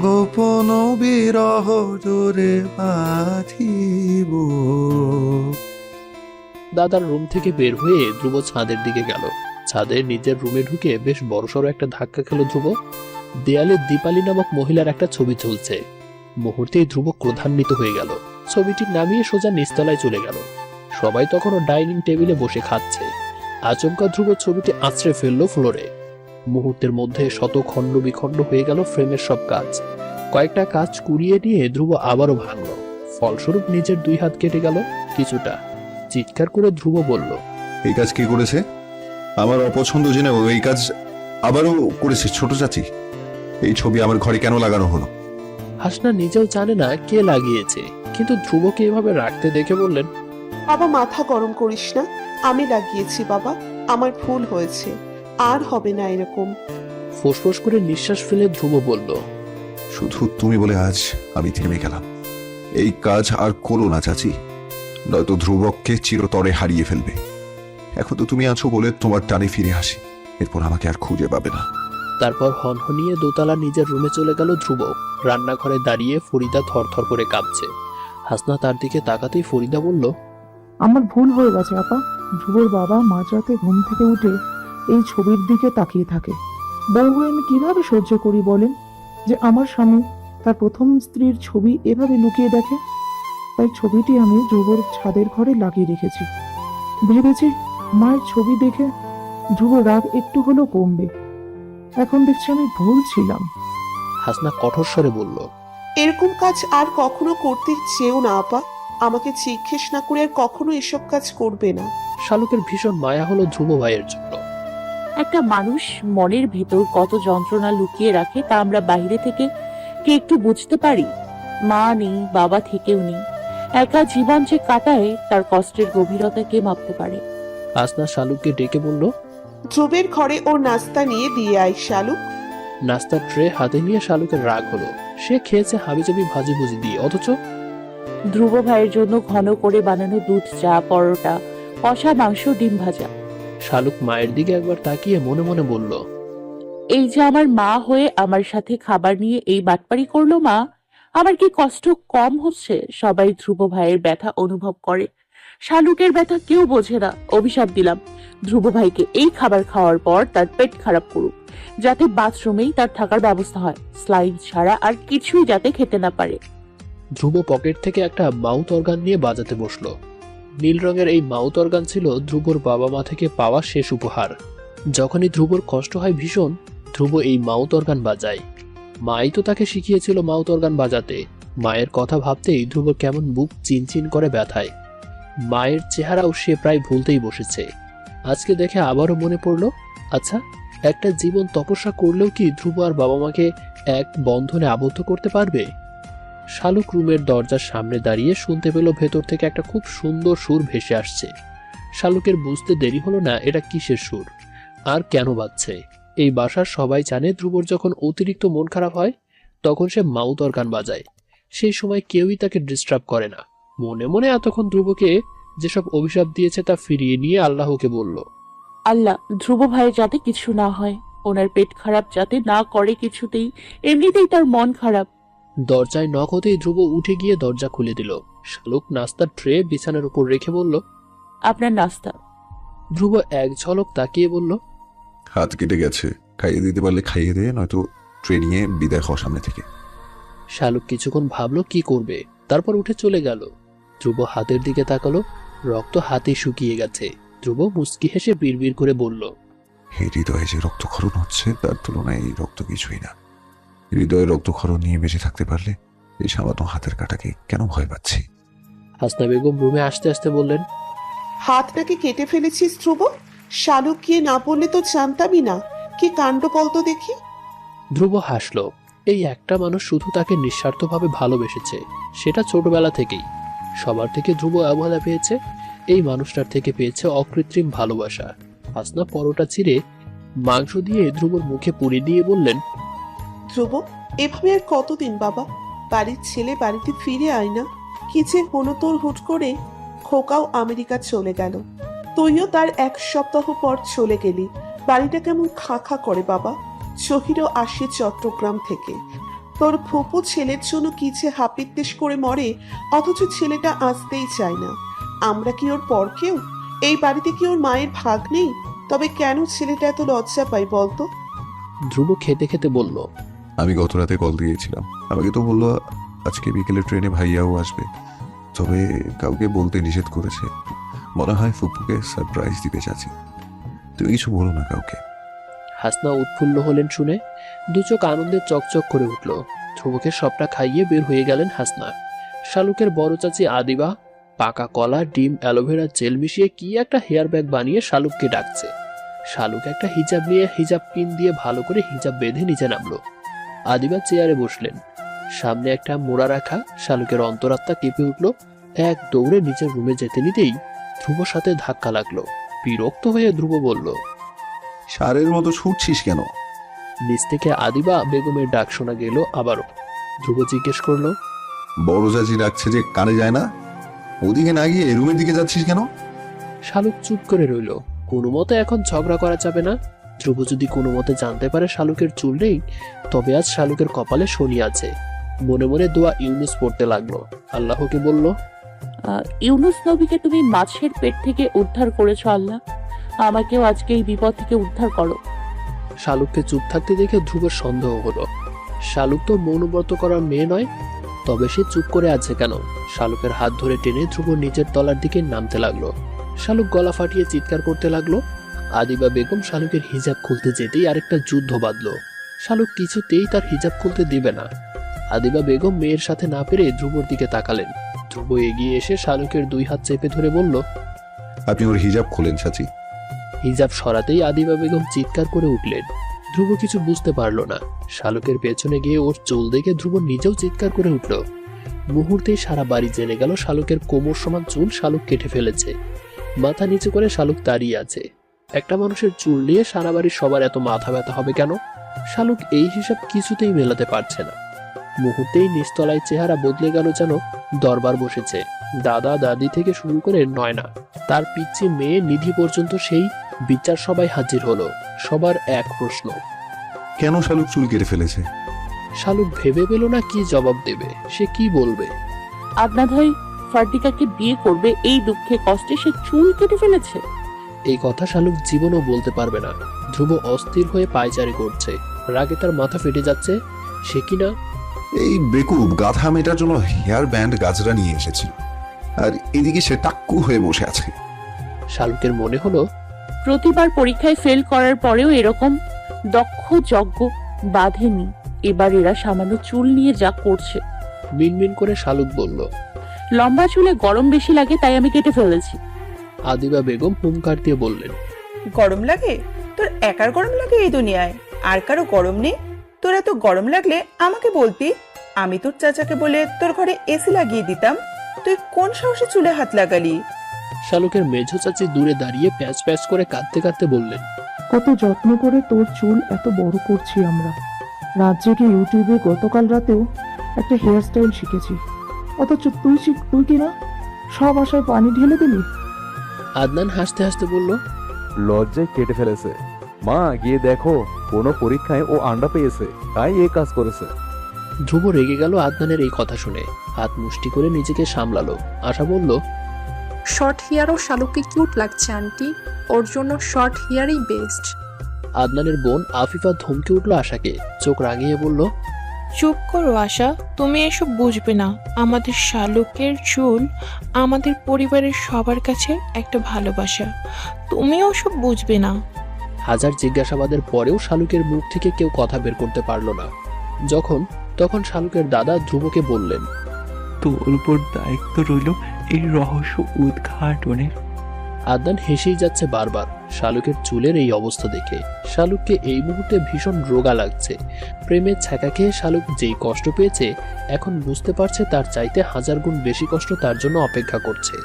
Speaker 11: গোপন বিরহ জোরে বাঁধিব।
Speaker 2: দাদার রুম থেকে বের হয়ে ধ্রুব ছাদের দিকে গেল। ছাদের নিজের রুমে ঢুকে বেশ বড়সড় একটা ধাক্কা খেল ধ্রুব। দেয়ালে দীপালি নামক মহিলার একটা ছবি ঝুলছে। মুহূর্তেই ধ্রুব ক্রোধান্বিত হয়ে গেল, ছবিটি নামিয়ে সোজা নিচতলায় চলে গেল। সবাই তখনও ডাইনিং টেবিলে বসে খাচ্ছে। আচমকা ধ্রুব ছবিটি আঁচড়ে ফেললো ফ্লোরে। মুহূর্তের মধ্যে শত খণ্ড বিখণ্ড হয়ে গেল ফ্রেমের সব কাজ। কয়েকটা কাজ কুড়িয়ে নিয়ে ধ্রুব আবারও ভাঙল। ফলস্বরূপ নিজের 2 হাত কেটে গেল কিছুটা। চিৎকার করে ধ্রুব বলল,
Speaker 11: এই কাজ কে করেছে? আমার অপছন্দ জেনে এই কাজ আবারও করেছে ছোট চাচি। এই ছবি আমার ঘরে কেন লাগানো হলো?
Speaker 2: হাসনা নিজেও জানে না কে লাগিয়েছে, কিন্তু ধ্রুবকে এভাবে রাখতে দেখে বললেন,
Speaker 9: বাবা মাথা গরম করিস না, আমি লাগিয়েছি বাবা, আমার ভুল হয়েছে, আর হবে না এরকম।
Speaker 2: ফোঁসফোঁস করে নিঃশ্বাস ফেলে ধ্রুব বলল,
Speaker 11: শুধু তুমি বলে আজ আমি থেমে গেলাম। এই কাজ আর করো না চাচি, নয়তো ধ্রুবককে চিরতরে হারিয়ে ফেলবে। এখন তো তুমি আছো বলে তোমার টানে ফিরে আসি, এরপর আমাকে আর খুঁজে পাবে না।
Speaker 2: তারপর হনহনিয়ে দোতলা নিজের রুমে চলে গেল ধ্রুব। রান্নাঘরে দাঁড়িয়ে ফরিদা থরথর করে কাঁপছে। হাসনা তার দিকে তাকাতেই ফরিদা বলল,
Speaker 10: আমার ভুল হয়ে গেছে আপা। ধ্রুবর বাবা মাঝরাতে ঘুম থেকে উঠে এই ছবির দিকে তাকিয়ে থাকে। বউ হয়ে আমি কিভাবে সহ্য করি বলেন, যে আমার স্বামী তার প্রথম স্ত্রীর ছবি এভাবে লুকিয়ে দেখে? তাই ছবিটি আমি ধ্রুবর ছাদের ঘরে লাগিয়ে রেখেছি। ভেবেছি মায়ের ছবি দেখে ধ্রুব রাগ একটু হলেও কমবে। এখন দেখছি আমি ভুল ছিলাম।
Speaker 2: হাসনা কঠোর স্বরে বলল,
Speaker 9: এরকম কাজ আর কখনো করতে চেয়েও না আপা। আমাকে জিজ্ঞেস না করে আর কখনো এসব কাজ করবে না।
Speaker 2: শালুকের ভীষণ মায়া হলো ধ্রুব ভাইয়ের জন্য।
Speaker 3: একটা মানুষ মনের ভেতর কত যন্ত্রণা লুকিয়ে রাখে তা আমরা বাইরে থেকে কি একটু বুঝতে পারি? মা নেই, বাবা থেকেও নেই, একা জীবন যে কাটায় তার কষ্টের গভীরতা কে মাপতে পারে?
Speaker 2: হাসনা শালুককে ডেকে বলল,
Speaker 9: ধ্রুবের ঘরে ওর নাস্তা নিয়ে দিয়ে আয় শালুক।
Speaker 2: নাস্তার ট্রে হাতে নিয়ে শালুকের রাগ হলো। সে খেয়েছে হাবিজাবি ভাজি ভুজি দিয়ে, অথচ
Speaker 3: ধ্রুব ভাইয়ের জন্য ঘন করে বানানো দুধ চা, পরোটা, কষা মাংস, ডিম ভাজা।
Speaker 2: শালুক মায়ের দিকে একবার তাকিয়ে মনে মনে বলল,
Speaker 3: এই যে আমার মা হয়ে আমার সাথে খাবার নিয়ে এই বাটপারি করলো মা, আমার কি কষ্ট কম হচ্ছে? সবাই ধ্রুব ভাইয়ের ব্যথা অনুভব করে, শালুকের ব্যথা কেউ বোঝে না। অভিশাপ দিলাম ধ্রুব ভাইকে এই খাবার খাওয়ার পর তার পেট খারাপ করুক, যাতে বাথরুমেই তার থাকার ব্যবস্থা হয়, স্লাইড ছাড়া আর কিছুই যাতে খেতে না পারে।
Speaker 2: ধ্রুব পকেট থেকে একটা মাউথ অর্গান নিয়ে বাজাতে বসলো। নীল রঙের এই মাউথ অর্গান ছিল ধ্রুবর বাবা মা থেকে পাওয়া শেষ উপহার। যখনই ধ্রুবর কষ্ট হয় ভীষণ, ধ্রুব এই মাউথ অর্গান বাজায়। মাই তো তাকে শিখিয়েছিল মাউথ অর্গান বাজাতে। মায়ের কথা ভাবতেই ধ্রুবর কেমন বুক চিনচিন করে ব্যথায়। মায়ের চেহারাও সে প্রায় ভুলতেই বসেছে। আজকে দেখে আবারও মনে পড়ল, আচ্ছা, একটা জীবন তপস্যা করলেও কি ধ্রুব আর বাবা মাকে এক বন্ধনে আবদ্ধ করতে পারবে? শালুক রুমের দরজার সামনে দাঁড়িয়ে শুনতে পেল ভেতর থেকে একটা খুব সুন্দর সুর ভেসে আসছে। শালুকের বুঝতে দেরি হলো না এটা কিসের সুর আর কেন বাজছে। এই বাসার সবাই জানে ধ্রুবর যখন অতিরিক্ত মন খারাপ হয় তখন সে মাউথ অর্গান বাজায়। সেই সময় কেউই তাকে ডিস্টার্ব করে না। মনে মনে এতক্ষণ ধ্রুবকে যেসব অভিশাপ দিয়েছে তা ফিরিয়ে নিয়ে আল্লাহকে বলল,
Speaker 3: আল্লাহ, ধ্রুব ভাইয়ের যাতে কিছু না হয়, ওনার পেট খারাপ যাতে না করে কিছুতেই, এমনিতেই তার মন খারাপ।
Speaker 2: দরজায় নক হতেই ধ্রুব উঠে গিয়ে দরজা খুলে দিল। শালুক নাস্তার ট্রে বিছানার উপর রেখে বলল,
Speaker 3: আপনার নাস্তা।
Speaker 2: ধ্রুব এক ঝলক তাকিয়ে বলল,
Speaker 11: হাত কেটে গেছে, খাইয়ে দিতে পারলে খাইয়ে দে, নয়তো ট্রেন নিয়ে বিদায় হওয়ার সামনে থেকে।
Speaker 2: শালুক কিছুক্ষণ ভাবলো কি করবে, তারপর উঠে চলে গেল। ধ্রুব হাতের দিকে তাকালো, রক্ত হাতে শুকিয়ে গেছে। ধ্রুব মুচকি হেসে বিড়বিড় করে বলল,
Speaker 11: এই হৃদয়ে যে রক্তক্ষরণ হচ্ছে তার তুলনায় এই রক্ত কিছুই না। হৃদয়ে রক্তক্ষরণ নিয়ে বেঁচে থাকতে পারলে এই সামান্য হাতের কাটাকে কেন ভয় পাচ্ছি?
Speaker 2: হাসনা বেগম রুমে আসতে আসতে বললেন,
Speaker 9: হাত নাকি কেটে ফেলেছিস ধ্রুব? শালুক গিয়ে না বললে তো জানতামই না। কি কাণ্ড বলতো দেখি।
Speaker 2: ধ্রুব হাসলো। এই একটা মানুষ শুধু তাকে নিঃস্বার্থভাবে ভালোবেসেছে, সেটা ছোটবেলা থেকেই। সবার থেকে ধ্রুব অবহেলা পেয়েছে, এই মানুষটার থেকে পেয়েছে অকৃত্রিম ভালোবাসা। হাসনা পরোটা চিড়ে মাংস দিয়ে ধ্রুবর মুখে পুড়ে দিয়ে বললেন,
Speaker 9: ধ্রুব, এভাবে আর কতদিন বাবা? বাড়ির ছেলে বাড়িতে ফিরে আয় না। কি যে হলো তোর হুট করে? খোকাও আমেরিকা চলে গেল, তুইও তার 1 সপ্তাহ পর চলে গেলি। বাড়িটা কেমন খা খা করে বাবা। শহীদও আসে চট্টগ্রাম থেকে। তোর ফুপু ছেলের জন্য কি যে হাপিত্তেশ করে মরে, অথচ ছেলেটা আসতেই চায় না। আমরা কি ওর পর কেউ? এই বাড়িতে কি ওর মায়ের ভাগ নেই? তবে কেন ছেলেটা এত লজ্জা পায় বলতো?
Speaker 2: ধ্রুব খেতে খেতে বলল,
Speaker 11: আমি গত রাতে কল দিয়েছিলাম, আমাকে তো বললো আজকে বিকেলে ট্রেনে ভাইয়াও আসবে, তবে কাউকে বলতে নিষেধ করেছে। মনে হয় ফুপুকে সারপ্রাইজ দিতে চাচ্ছি। তুমি কিছু বলো না কাউকে।
Speaker 2: হাসনা উৎফুল্ল হলেন শুনে, দু চোখ আনন্দে চকচক করে উঠল। ধ্রুবকে সবটা খাইয়ে বের হয়ে গেলেন হাসনা। শালুকের বড় চাচি আদিবা পাকা কলা, ডিম, অ্যালোভেরা জেল মিশিয়ে কি একটা হেয়ার ব্যাগ বানিয়ে শালুককে ডাকছে। শালুক একটা হিজাব নিয়ে হিজাব পিন দিয়ে ভালো করে হিজাব বেঁধে নিচে নামলো। আদিবা চেয়ারে বসলেন, সামনে একটা মোড়া রাখা। শালুকের অন্তরাত্মা কেঁপে উঠল। এক দৌড়ে নিচের রুমে যেতে নিতেই ধ্রুবর সাথে ধাক্কা লাগলো। বিরক্ত হয়ে ধ্রুব বলল,
Speaker 11: সারের মতো ছুটছিস কেন?
Speaker 2: নিচ থেকে আদিবা বেগমের ডাক শোনা গেল আবারও। ধ্রুব জিজ্ঞেস করলো,
Speaker 11: বড় চাচি ডাকছে যে কানে যায় না? ওদিকে না গিয়ে রুমের দিকে যাচ্ছিস কেন?
Speaker 2: শালুক চুপ করে রইল। কোনো মতে এখন ঝগড়া করা যাবে না। ধ্রুব যদি কোনো মতে জানতে পারে শালুকের চুল নেই, তবে আজ শালুকের কপালে শনি আছে। মনে মনে দোয়া ইউনুস পড়তে লাগলো। আল্লাহকে বলল,
Speaker 3: ইউনুস নবীকে তুমি মাছের পেট থেকে উদ্ধার করেছো আল্লাহ, আমাকেও আজকে এই বিপদ থেকে উদ্ধার করো।
Speaker 2: শালুককে চুপ থাকতে দেখে ধ্রুবের সন্দেহ হলো। শালুক তো মৌনব্রত করার মেয়ে নয়, তবে সে চুপ করে আছে কেন? শালুকের হাত ধরে টেনে ধ্রুব নিচের তলার দিকে নামতে লাগলো। শালুক গলা ফাটিয়ে চিৎকার করতে লাগলো। আদিবা বেগম শালুকের হিজাব খুলতে যেতেই আরেকটা যুদ্ধ বাঁধলো। শালুক কিছুতেই তার হিজাব খুলতে দিবে না। আদিবা বেগম মেয়ের সাথে না পেরে ধ্রুবর দিকে তাকালেন। ধ্রুব এগিয়ে এসে শালুকের দুই হাত চেপে ধরে বলল,
Speaker 11: আপনি ওর হিজাব খোলেন চাচি।
Speaker 2: হিজাব সরাতেই আদিবা বেগম চিৎকার করে উঠলেন। ধ্রুব কিছু বুঝতে পারলো না। শালুকের পেছনে গিয়ে ওর চুল দেখে ধ্রুব নিজেও চিৎকার করে উঠল। মুহূর্তেই সারা বাড়ি জেনে গেল শালুকের কোমর সমান চুল শালুক কেটে ফেলেছে। মাথা নিচু করে শালুক দাঁড়িয়ে আছে। একটা মানুষের চুল নিয়ে সারা বাড়ির সবার এত মাথা ব্যথা হবে কেন? শালুক এই হিসাব কিছুতেই মেলাতে পারছে না। মুহূর্তেই নিচতলায় চেহারা বদলে গেল, যেন দরবার বসেছে। দাদা দাদি থেকে শুরু করে নয়না, তার পিচ্ছি মেয়ে নিধি পর্যন্ত সেই বিচার সবাই হাজির হলো। সবার এক প্রশ্ন,
Speaker 11: কেন শালুক চুল কেটে ফেলেছে?
Speaker 2: শালুক ভেবে পেল না কি জবাব দেবে। সে কি বলবে?
Speaker 3: আদনান ভাই ফার্দিকাকে বিয়ে করবে এই দুঃখে কষ্টে সে চুল কেটে ফেলেছে।
Speaker 2: এই কথা শালুক জীবনও বলতে পারবে না। ধ্রুব অস্থির হয়ে পায়চারি করছে, রাগে তার মাথা ফেটে যাচ্ছে। সে কিনা
Speaker 11: এই বেকুব গাধা মেয়েটার জন্য হেয়ার ব্যান্ড গাজরা নিয়ে এসেছিল, আর এদিকে সে টাক্কু হয়ে বসে আছে।
Speaker 2: শালুকের মনে হলো,
Speaker 3: প্রতিবার পরীক্ষায় ফেল করার পরেও এরকম দক্ষ যজ্ঞ বাঁধেনি, এবার এরা সামান্য চুল নিয়ে যা করছে।
Speaker 2: মিনমিন করে শালুক বলল,
Speaker 3: লম্বা চুলে গরম বেশি লাগে তাই আমি কেটে ফেলেছি।
Speaker 2: আদিবা বেগম হুমকার দিয়ে বললেন,
Speaker 12: গরম লাগে? তোর একার গরম লাগে এই দুনিয়ায়, আর কারো গরম নেই? তোর এত গরম লাগলে আমাকে বলতি, আমি তোর চাচাকে বলে তোর ঘরে এসি লাগিয়ে দিতাম। তুই কোন সাহসে চুলে হাত লাগালি?
Speaker 2: শালুকের মেঝো চাচি দূরে দাঁড়িয়ে প্যাচ প্যাচ করে কাঁদতে কাঁদতে বললেন,
Speaker 10: কত যত্ন করে তোর চুল এত বড় করছি আমরা। রাত জেগে ইউটিউবে গতকাল রাতেও একটা হেয়ার স্টাইল শিখেছি, অথচ তুই কি না সব আশায় পানি ঢেলে দিলি।
Speaker 2: আদনান হাসতে হাসতে বলল,
Speaker 4: লজ্জায় কেটে ফেলেছে। মা গিয়ে দেখো, কোনো পরীক্ষায় ও আন্ডা পেয়েছে, তাই এই কাজ করেছে।
Speaker 2: ধ্রুব রেগে গেল আদনানের এই কথা শুনে। হাত মুষ্টি করে নিজেকে সামলালো। আশা বলল,
Speaker 6: শর্ট হেয়ারও শালুককে কিউট লাগছে আন্টি, ওর জন্য শর্ট হেয়ারই বেস্ট।
Speaker 2: আদনানের বোন আফিফা ধমকে উঠলো আশাকে। চোখ রাঙিয়ে বলল,
Speaker 8: চুপ করো আশা, তুমি এসব বুঝবে না। আমাদের শালুকের চুল আমাদের পরিবারের সবার কাছে একটা ভালোবাসা, তুমিও সব বুঝবে না।
Speaker 2: হাজার জিজ্ঞাসাবাদের পরেও শালুকের মুখ থেকে কেউ কথা বের করতে পারলো না। তখন শালুকের দাদা ধ্রুবকে বললেন,
Speaker 14: তোর উপর দায়িত্ব রইল এই রহস্য উদ্ঘাটনের।
Speaker 2: আদনান হেসেই যাচ্ছে বারবার শালুকের চুলের এই অবস্থা দেখে। শালুককে এই মুহূর্তে ভীষণ রোগা লাগছে। প্রেমের ছ্যাঁকা খেয়ে শালুক যেই কষ্ট পেয়েছে, এখন বুঝতে পারছে তার চাইতে 1000 গুণ বেশি কষ্ট তার জন্য অপেক্ষা করছে।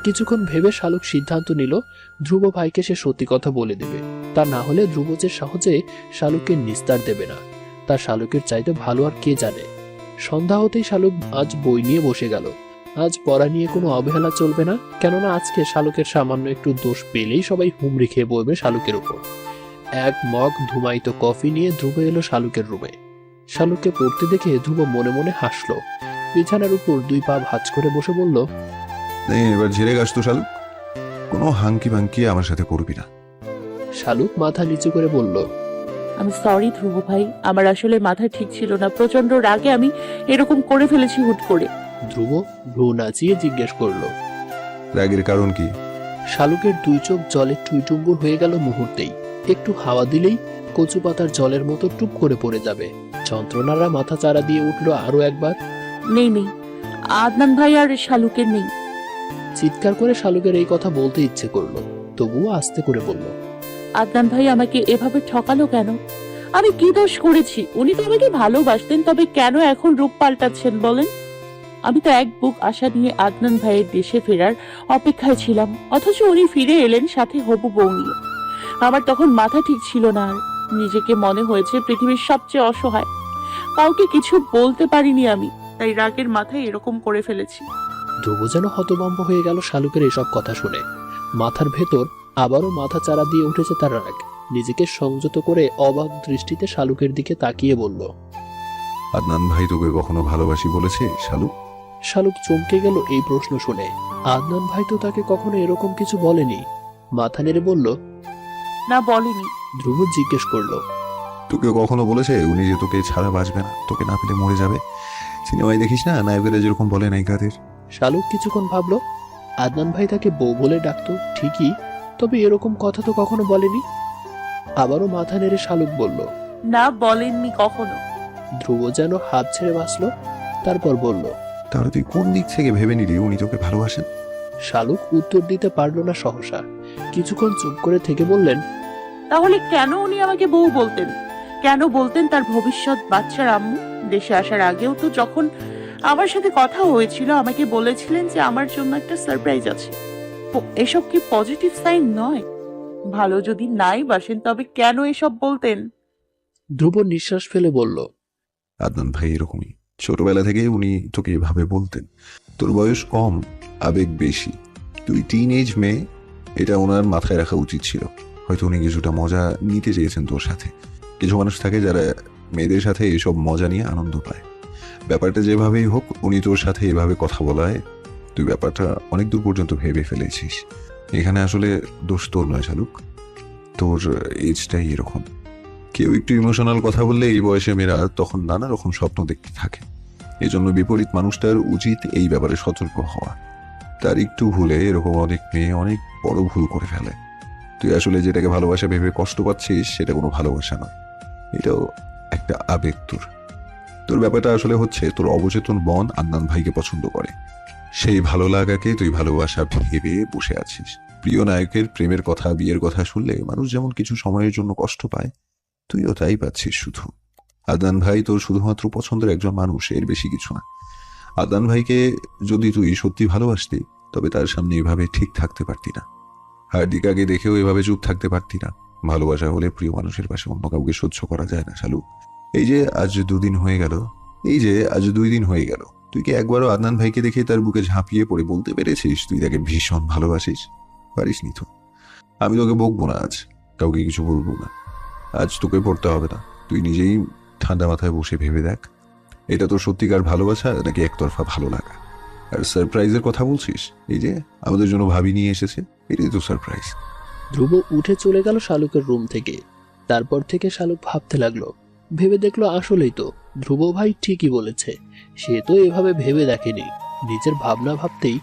Speaker 2: কিছুক্ষণ ভেবে শালুক সিদ্ধান্ত নিল, ধ্রুব ভাইকে সে সত্যি কথা বলে দেবে। তা না হলে ধ্রুব যে সহজে শালুককে নিস্তার দেবে না, তা শালুকের চাইতে ভালো আর কে জানে। সন্ধ্যা হতেই শালুক আজ বই নিয়ে বসে গেল। আজ পড়া নিয়ে কোনো অবহেলা চলবে না, কেননা আজকে শালুকের সামান্য একটু দোষ পেলেই সবাই হুমড়ি খেয়ে পড়বে শালুকের উপর। এক মগ ধুমায়িত কফি নিয়ে ধ্রুব এলো শালুকের রুমে। শালুককে পড়তে দেখে ধ্রুব মনে মনে হাসলো। বিছানার উপর 2 পা ভাঁজ করে বসে বলল,
Speaker 11: এবার ঝেড়ে গাছ তো শালুক, কোনো হাঙ্কি ভাঙ্কি আমার সাথে করবি না।
Speaker 2: শালুক মাথা নিচু করে বলল,
Speaker 3: আমি সরি ধ্রুব ভাই, আমার আসলে মাথা ঠিক ছিল না, প্রচন্ড রাগে আমি এরকম করে ফেলেছি হুট করে।
Speaker 2: ধ্রুব ভ্রু নাচিয়ে জিজ্ঞেস করলো।
Speaker 11: রাগের কারণ কি?
Speaker 2: শালুকের দুই চোখ জলে টুইটুম্বুর হয়ে গেল মুহূর্তেই। একটু হাওয়া দিলেই কচু পাতার জলের মতো টুপ করে পড়ে যাবে। যন্ত্রণারা মাথা চারা দিয়ে উঠলো আরো একবার।
Speaker 3: নেই নেই, আদনান ভাই আর শালুকের নেই।
Speaker 2: চিৎকার করে শালুকের এই কথা বলতে ইচ্ছে করলো, তবুও আস্তে করে বলল,
Speaker 3: আদনান ভাই আমাকে এভাবে ঠকালো কেন? আমি কি দোষ করেছি? উনি তো আমাকে ভালোবাসতেন, তবে কেন এখন রূপ পাল্টাচ্ছেন বলেন? আমি তো এক বুক আশা নিয়ে আদনান ভাইয়ের দেশে ফেরার অপেক্ষায় ছিলাম, অথচ উনি ফিরে এলেন সাথে হবু বউ নিয়ে। আমার তখন মাথা ঠিক ছিল না, আর নিজেকে মনে হয়েছে পৃথিবীর সবচেয়ে অসহায়। কাউকে কিছু বলতে পারিনি আমি, তাই রাগের মাথায় এরকম করে ফেলেছি।
Speaker 2: ধ্রুব যেন হতভম্ব হয়ে গেল শালুকের এসব কথা শুনে। মাথার ভেতর আবারও মাথা চারা দিয়ে উঠেছে তার রাগ। নিজেকে সংযত করে অবাক দৃষ্টিতে শালুকের দিকে তাকিয়ে বলল,
Speaker 11: আদনান ভাই তোকে কখনো ভালোবাসি বলেছে শালুক?
Speaker 2: শালুক চমকে গেল এই প্রশ্ন শুনে। আদনান ভাই তো তাকে কখনো এরকম কিছু বলেনি। মাথা নেড়ে বলল,
Speaker 3: না বলেনি।
Speaker 2: ধ্রুব জিজ্ঞেস করলো,
Speaker 11: তোকে কখনো বলেছে উনি যে তোকে ছাড়া বাঁচবে না, তোকে না পেলে মরে যাবে? সিনেমায় দেখিস না নায়কেরা যেরকম বলে নায়িকাদের?
Speaker 2: শালুক কিছুক্ষণ ভাবলো। আদনান ভাই তাকে বউ বলে ডাকতো ঠিকই, তবে এরকম কথা তো কখনো বলেনি। আবারও মাথা নেড়ে শালুক বলল,
Speaker 3: না বলেননি কখনো।
Speaker 2: ধ্রুব যেন হাত ছেড়ে বাঁচলো, তারপর বলল,
Speaker 11: তাহলে তুই কোন দিক থেকে ভেবে নিলি উনি তোকে ভালোবাসেন?
Speaker 2: শালুক উত্তর দিতে পারলো না সহসা। কিছুক্ষণ চুপ করে থেকে বললেন,
Speaker 3: তাহলে কেন উনি আমাকে বউ বলতেন? কেন বলতেন তার ভবিষ্যৎ বাচ্চার আম্মু? দেশে আসার আগেও তো যখন আমার সাথে কথা হয়েছিল আমাকে বলেছিলেন যে আমার জন্য একটা সারপ্রাইজ আছে। এসব কি পজিটিভ সাইন নয়? ভালো যদি নাই বাসেন তবে কেন এসব বলতেন?
Speaker 2: ধ্রুব নিঃশ্বাস ফেলে বলল,
Speaker 11: আদনান ভাই এরকমই, ছোটবেলা থেকে উনি তোকে এভাবে বলতেন। তোর বয়স কম, আবেগ বেশি, তুই টিন এজ মেয়ে, এটা ওনার মাথায় রাখা উচিত ছিল। হয়তো উনি কিছুটা মজা নিতে চেয়েছেন তোর সাথে। কিছু মানুষ থাকে যারা মেয়েদের সাথে এসব মজা নিয়ে আনন্দ পায়। ব্যাপারটা যেভাবেই হোক, উনি তোর সাথে এভাবে কথা বলায় তুই ব্যাপারটা অনেক দূর পর্যন্ত ভেবে ফেলেছিস। এখানে আসলে দোষ তোর নয় শালুক, তোর এজটাই এরকম। কেউ একটু ইমোশনাল কথা বললে এই বয়সে মেয়েরা তখন নানা রকম স্বপ্ন দেখতে থাকে। এজন্য বিপরীত মানুষটার উচিত এই ব্যাপারে সতর্ক হওয়া। তার একটু ভুলে এরকম অনেক মেয়ে অনেক বড় ভুল করে ফেলে। তুই আসলে যেটাকে ভালোবাসা ভেবে কষ্ট পাচ্ছিস সেটা কোনো ভালোবাসা নয়, এটাও একটা আবেগ। তোর ব্যাপারটা আসলে হচ্ছে তোর অবচেতন মন আদনান ভাইকে পছন্দ করে। সেই ভালো লাগাকে তুই ভালোবাসা ভেবে বসে আছিস। প্রিয় নায়কের প্রেমের কথা, বিয়ের কথা শুনলে মানুষ যেমন কিছু সময়ের জন্য কষ্ট পায়, তুইও তাই পাচ্ছিস শুধু। আদনান ভাই তোর শুধুমাত্র পছন্দের একজন মানুষ, এর বেশি কিছু না। আদনান ভাইকে যদি তুই সত্যি ভালোবাসতি তবে তার সামনে এভাবে ঠিক থাকতে পারতি না। হার্দিকাকে দেখেও এভাবে চুপ থাকতে পারতি না। ভালোবাসা হলে প্রিয় মানুষের পাশে অন্য কাউকে সহ্য করা যায় না শালু। এই যে আজ 2 দিন হয়ে গেল, তুই কি একবারও আদনান ভাইকে দেখে তার বুকে ঝাঁপিয়ে পড়ে বলতে পেরেছিস তুই তাকে ভীষণ ভালোবাসিস? পারিসনি তো। আমি তোকে বকবো না, আজ কাউকে কিছু বলবো না। আজ তোকে পড়তে হবে না, তুই নিজেই ঠান্ডা মাথায় বসে ভেবে দেখ, এটা তোর সত্যিকার ভালোবাসা নাকি একতরফা ভালো লাগা। আর সারপ্রাইজের কথা বলছিস, এই যে আমাদের জন্য ভাবি নিয়ে এসেছে, এটাই তো সারপ্রাইজ।
Speaker 2: ধ্রুব উঠে চলে গেল শালুকের রুম থেকে। তারপর থেকে শালুক ভাবতে লাগলো, ভেবে দেখলো আসলেই তো ধ্রুব ভাই ঠিকই বলেছে। সে তো এভাবে ভেবে দেখেনি। নিজের ভাবনা ভাবতেই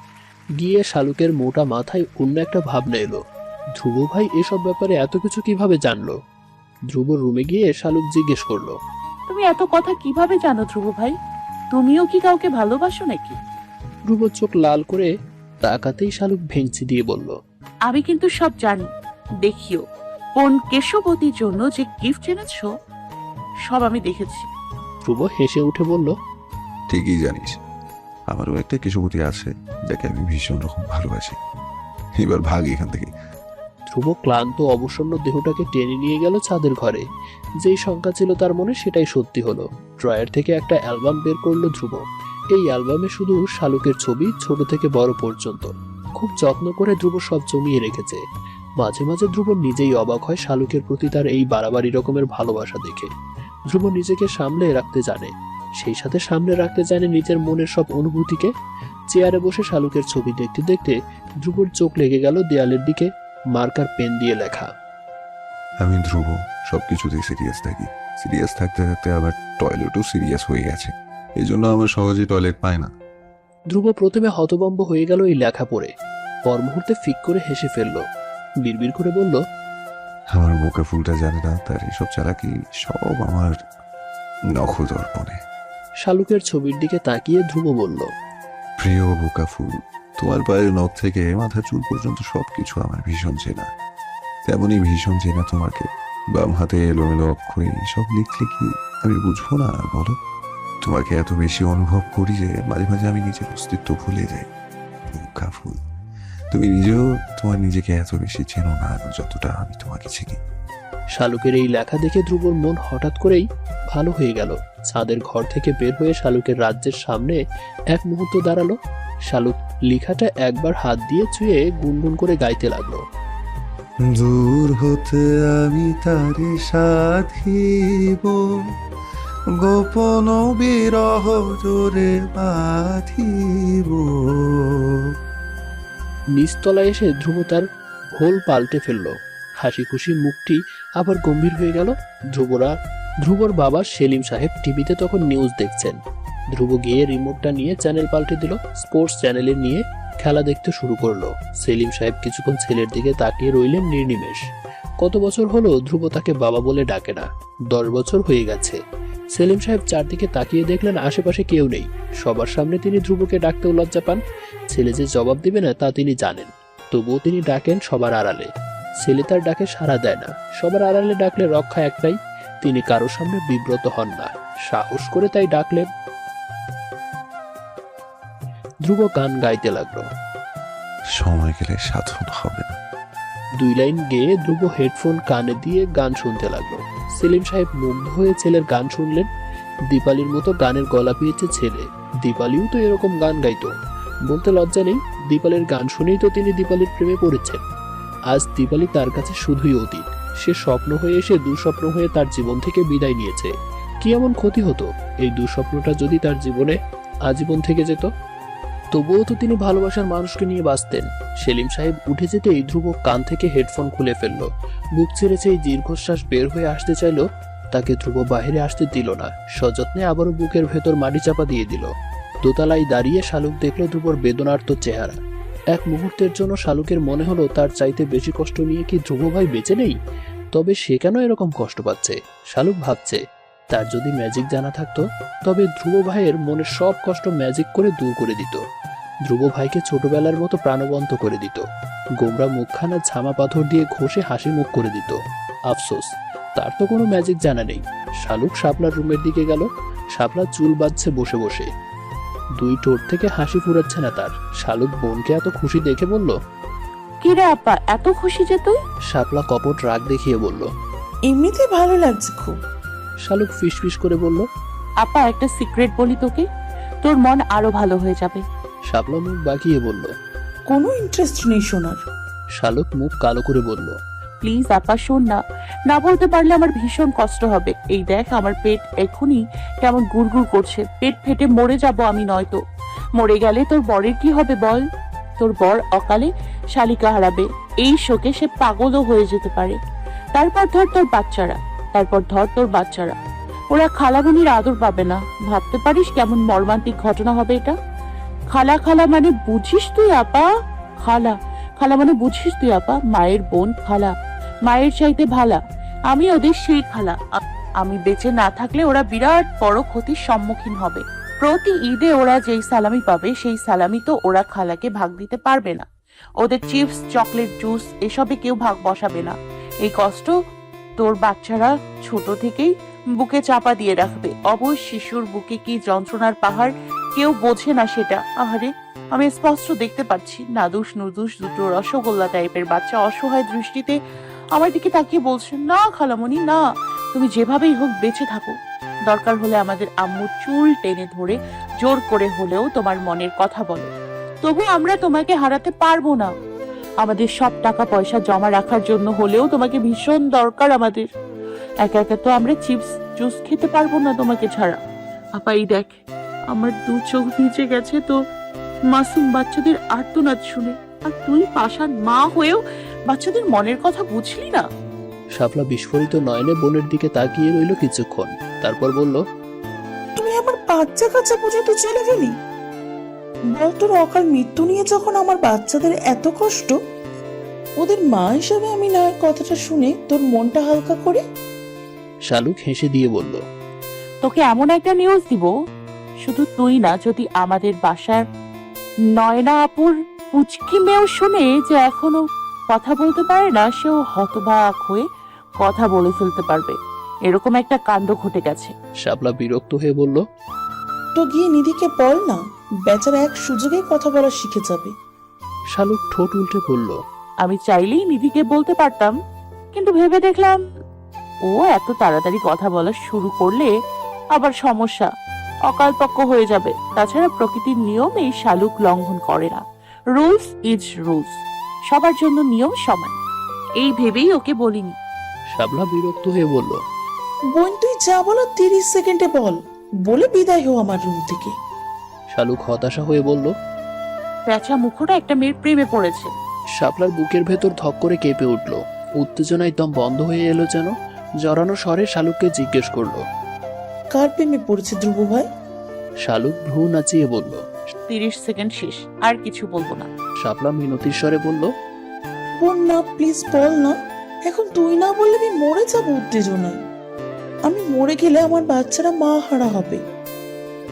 Speaker 2: গিয়ে শালুকের মোটা মাথায় অন্য একটা ভাবনা এলো, ধ্রুব ভাই এসব ব্যাপারে এত কিছু কিভাবে জানলো? ধ্রুব রুমে গিয়ে শালুক জিজ্ঞেস করলো,
Speaker 3: তুমি এত কথা কিভাবে জানো ধ্রুব ভাই? তুমিও কি কাউকে ভালোবাসো নাকি?
Speaker 2: ধ্রুব চোখ লাল করে তাকাতেই শালুক ভেঙচি দিয়ে বলল,
Speaker 3: আমি কিন্তু সব জানি। দেখিও কোন কেশবতীর জন্য যে গিফট এনেছো সব আমি দেখেছি।
Speaker 2: ধ্রুব হেসে উঠে বলল,
Speaker 11: ঠিকই জানিস, আমারও একটা কেশবতী আছে যাকে আমি ভীষণ রকম ভালোবাসি। এবার ভাগ এখান থেকে।
Speaker 2: ধ্রুব ক্লান্ত অবসন্ন দেহটাকে টেনে নিয়ে গেল ছাদের ঘরে। যেই শঙ্কা ছিল তার মনে সেটাই সত্যি হলো। ড্রয়ার থেকে একটা অ্যালবাম বের করলো ধ্রুব। এই অ্যালবামে শুধু শালুকের ছবি, ছোট থেকে বড় পর্যন্ত। খুব যত্ন করে ধ্রুব সব জমিয়ে রেখেছে। মাঝে মাঝে ধ্রুব নিজেই অবাক হয় শালুকের প্রতি তার এই বাড়াবাড়ি রকমের ভালোবাসা দেখে। ধ্রুব নিজেকে সামলে রাখতে জানে, সেই সাথে সামনে রাখতে জানে নিজের মনের সব অনুভূতিকে। চেয়ারে বসে শালুকের ছবি দেখতে দেখতে ধ্রুবর চোখ লেগে গেল দেয়ালের দিকে মার্কার পেন দিয়ে লেখা,
Speaker 11: আমি ধ্রুব সবকিছুতেই সিরিয়াস থাকি। সিরিয়াস থাকতে থাকতে আবার টয়লেটও সিরিয়াস হয়ে গেছে, এই জন্য আমার সহজে টয়লেট পায় না।
Speaker 2: ধ্রুব প্রথমে হতভম্ব হয়ে গেল এই লেখা পড়ে, পর মুহূর্তে ফিক করে হেসে ফেলল, বিড়বিড় করে বলল,
Speaker 11: আমার বুকে ফুলটা জানে না তার এসব চালাকি সব আমার নখদর্পণে।
Speaker 2: শালুকের ছবির দিকে তাকিয়ে ধ্রুব বলল,
Speaker 11: প্রিয় বোকা ফুল, তোমার পায়ের নখ থেকে মাথার চুল পর্যন্ত সবকিছু আমার ভীষণ চেনা। তেমনই ভীষণ চেনা তোমাকে। বাম হাতে এলোমেলো অক্ষরে সব লিখলে কি আমি বুঝবো না বলো? তোমাকে এত বেশি অনুভব করি যে মাঝে মাঝে আমি নিজের অস্তিত্ব ভুলে যাই। বোকা ফুল, তুমি নিজেও তোমার নিজেকে এত বেশি চেনো না যতটা আমি তোমাকে চিনি।
Speaker 2: শালুকের এই লেখা দেখে ধ্রুবর মন হঠাৎ করেই ভালো হয়ে গেল। ছাদের ঘর থেকে বের হয়ে শালুকের রাজ্যের সামনে এক মুহূর্ত দাঁড়ালো। শালুক লেখাটা একবার হাত দিয়ে ছুঁয়ে গুনগুন করে গাইতে লাগলো।
Speaker 11: দূর হতে আমি তারে সাধিব, গোপন বিরহ জোরে বাঁধিব।
Speaker 2: নিচতলায় এসে ধ্রুব তার ভোল পাল্টে ফেললো। হাসি খুশি মুখটি আবার গম্ভীর হয়ে গেল। ধ্রুবর বাবা সেলিম সাহেব টিভিতে তখন নিউজ দেখছেন। ধ্রুব গিয়ে রিমোটটা নিয়ে চ্যানেল পাল্টে দিল, স্পোর্টস চ্যানেলে নিয়ে খেলা দেখতে শুরু করলো। সেলিম সাহেব কিছুক্ষণ ছেলের দিকে তাকিয়ে রইলেন নির্নিমেষ। কত বছর হলো ধ্রুব তাকে বাবা বলে ডাকে না, 10 বছর হয়ে গেছে। সেলিম সাহেব চারদিকে তাকিয়ে দেখলেন আশেপাশে কেউ নেই। সবার সামনে তিনি ধ্রুবকে ডাকতেও লজ্জা পান। ছেলে যে জবাব দিবে না তা তিনি জানেন, তবুও তিনি ডাকেন সবার আড়ালে। ছেলে তার ডাকে সাড়া দেয় না। সবার আড়ালে ডাকলে রক্ষা একটাই, তিনি কারোর সামনে বিব্রত হন না। সাহস করে তাই ডাকলেন। ধ্রুব গান গাইতে লাগলো।
Speaker 11: সময় গেলে সাধন হবে না।
Speaker 2: 2 লাইন গেয়ে ধ্রুব হেডফোন কানে দিয়ে গান শুনতে লাগলো। সেলিম সাহেব মুগ্ধ হয়ে ছেলের গান শুনলেন। দীপালির মতো গানের গলা পেয়েছে ছেলে। দীপালিও তো এরকম গান গাইতো। বলতে লজ্জা নেই, দীপালির গান শুনেই তো তিনি দীপালির প্রেমে পড়েছেন। আজ দীপালি তার কাছে শুধুই অতীত। সে স্বপ্ন হয়ে এসে দুঃস্বপ্ন হয়ে তার জীবন থেকে বিদায় নিয়েছে। কি এমন ক্ষতি হতো এই দুঃস্বপ্নটা যদি তার জীবনে আজীবন থেকে যেত? তবুও তো তিনি ভালোবাসার মানুষকে নিয়ে বাঁচতেন। সেলিম সাহেব উঠে যেতেই ধ্রুব কান থেকে হেডফোন খুলে ফেলল। বুক ছেড়েছে এই দীর্ঘশ্বাস বের হয়ে আসতে চাইল, তাকে ধ্রুব বাইরে আসতে দিল না। সযত্নে আবারও বুকের ভেতর মাটি চাপা দিয়ে দিল। দোতলায় দাঁড়িয়ে শালুক দেখল ধ্রুবর বেদনার্ত চেহারা। এক মুহূর্তের জন্য শালুকের মনে হলো তার চাইতে বেশি কষ্ট নিয়ে কি ধ্রুব ভাই বেঁচে নেই? তবে সে কেন এরকম কষ্ট পাচ্ছে? শালুক ভাবছে, তার যদি ম্যাজিক জানা থাকতো তবে ধ্রুব ভাইয়ের মনের সব কষ্ট ম্যাজিক করে দূর করে দিত। ধ্রুব ভাইকে ছোটবেলার মতো প্রাণবন্ত করে দিত। গোমরা মুখখানা ঝামা পাথর দিয়ে ঘষে হাসি মুখ করে দিত। আফসোস, তার তো কোনো ম্যাজিক জানা নেই। শালুক শাপলার রুমের দিকে গেল। শাপলা চুল বাঁধছে বসে বসে। 2 ঠোঁট থেকে হাসি ফুরাচ্ছে না তার। শালুক বোনকে এত খুশি দেখে বলল,
Speaker 3: কি রে আপা, এত খুশি যে তুই?
Speaker 2: শাপলা কপট রাগ দেখিয়ে বলল,
Speaker 7: এমনিতে ভালো লাগছে খুব।
Speaker 2: শালুক ফিসফিস করে বলল,
Speaker 3: আপা একটা সিক্রেট বলি তোকে, তোর মন আরো ভালো হয়ে যাবে।
Speaker 2: শাপলা মুখ বাঁকিয়ে বলল,
Speaker 7: কোনো ইন্টারেস্ট নেই শোনার।
Speaker 2: শালুক মুখ কালো করে বলল,
Speaker 3: প্লিজ আপা শোন না, না বলতে পারলে আমার ভীষণ কষ্ট হবে। এই দেখ আমার পেট এখনই কেমন গুড়গুড় করছে, পেট ফেটে মরে যাব আমি। নয়তো মরে গেলে তোর বরের কি হবে বল? তোর বর অকালে শালিকা হারাবে, এই শোকে সে পাগলও হয়ে যেতে পারে। তারপর ধর তোর বাচ্চারা, ওরা খালামণির আদর পাবে না। ভাবতে পারিস কেমন মর্মান্তিক ঘটনা হবে এটা? খালা মানে বুঝিস তুই আপা? খালা মানে বুঝিস তুই আপা? মায়ের বোন খালা, মায়ের চাইতে ভালা। আমি ওদের সেই খালা। আমি বেঁচে না থাকলে ওরা বিরাট বড় ক্ষতির সম্মুখীন হবে। প্রতি ঈদে ওরা যেই সালামি পাবে সেই সালামি তো ওরা খালাকে ভাগ দিতে পারবে না। ওদের চিপস, চকলেট, জুস এসবে কেউ ভাগ বসাবে না। এই কষ্ট তোর বাচ্চারা ছোট থেকেই বুকে চাপা দিয়ে রাখবে। অবশ শিশুর বুকে কি যন্ত্রণার পাহাড়, কেউ বোঝে না সেটা। আহারে, আমি স্পষ্ট দেখতে পাচ্ছি নাদুস নুদুস দুটো রসগোল্লা টাইপের বাচ্চা অসহায় দৃষ্টিতে আমার দিকে তাকিয়ে বলছে, না খালামণি না, তুমি যেভাবেই হোক বেঁচে থাকো। দরকার হলে আমাদের আম্মুর চুল টেনে ধরে জোর করে হলেও তোমার মনের কথা বলো। তবু আমরা তোমাকে হারাতে পারবো না। আমাদের সব টাকা পয়সা জমা রাখার জন্য হলেও তোমাকে ভীষণ দরকার আমাদের। একা একা তো আমরা চিপস জুস খেতে পারবো না তোমাকে ছাড়া। আপা এই দেখ, আমার 2 চোখ ভিজে গেছে তো মাসুম বাচ্চাদের আর্তনাদ শুনে। আর তুই পাষাণ মা হয়েও বাচ্চাদের মনের কথা বুঝলি না।
Speaker 2: শাপলা বিস্ফোরিত নয়নে বোনের দিকে তাকিয়ে রইল কিছুক্ষণ, তারপর বলল,
Speaker 7: তুই আমার বাচ্চা কাচ্চা পর্যন্ত চলে গেলি? বল, তোর অকাল মৃত্যু নিয়ে যখন আমার বাচ্চাদের এত কষ্ট, ওদের মা হিসাবে আমি না হয় কথাটা শুনে তোর মনটা হালকা করে।
Speaker 2: শালুক হেসে দিয়ে বলল,
Speaker 3: তোকে এমন একটা নিউজ দিব, শুধু তুই না, যদি আমাদের বাসার নয়না আপুর পুচকি মেয়েও শুনে যে এখনো কথা বলতে পারে না, সেও হতবাক হয়ে কথা বলে ফেলতে পারবে। এরকম একটা কাণ্ড ঘটে গেছে।
Speaker 2: শাপলা বিরক্ত হয়ে বলল,
Speaker 7: তো গিয়ে নিধিকে বল না, বেচারা এক সুযোগে কথা বলা শিখে যাবে।
Speaker 2: শালুক ঠোঁট উল্টে বলল,
Speaker 3: আমি চাইলেই নিধিকে বলতে পারতাম, কিন্তু ভেবে দেখলাম ও এত তাড়াতাড়ি কথা বলা শুরু করলে আবার সমস্যা, অকালপক্ষ হয়ে যাবে। তাছাড়া প্রকৃতির নিয়ম এই শালুক লঙ্ঘন করে না। রুলস ইজ রুলস, সবার জন্য নিয়ম সমান, এই ভেবেই ওকে বলিনি।
Speaker 2: শাপলা বিরক্ত হয়ে বলল,
Speaker 7: বোন, তুই যা বলো 30 সেকেন্ডে বল, বলে বিদায় হো আমার রুম থেকে।
Speaker 2: শালুক হতাশা হয়ে বলল,
Speaker 3: প্যাঁচা মুখোটা একটা মেয়ের প্রেমে পড়েছে।
Speaker 2: শাপলার বুকের ভেতর ধক করে কেঁপে উঠল, উত্তেজনায় দম বন্ধ হয়ে এলো যেন। জড়ানো স্বরে শালুককে জিজ্ঞেস করলো,
Speaker 7: কার প্রেমে পড়েছে ধ্রুব ভাই?
Speaker 2: শালুক ভ্রু নাচিয়ে বলল,
Speaker 3: 30 সেকেন্ড শেষ, আর কিছু বলবো না।
Speaker 2: শাপলা মিনতির স্বরে বলল,
Speaker 7: বোন না, প্লিজ বল না, এখন তুই না বললে আমি মরে যাবো উত্তেজনায়। আমি মরে গেলে আমার বাচ্চারা মা হারা হবে,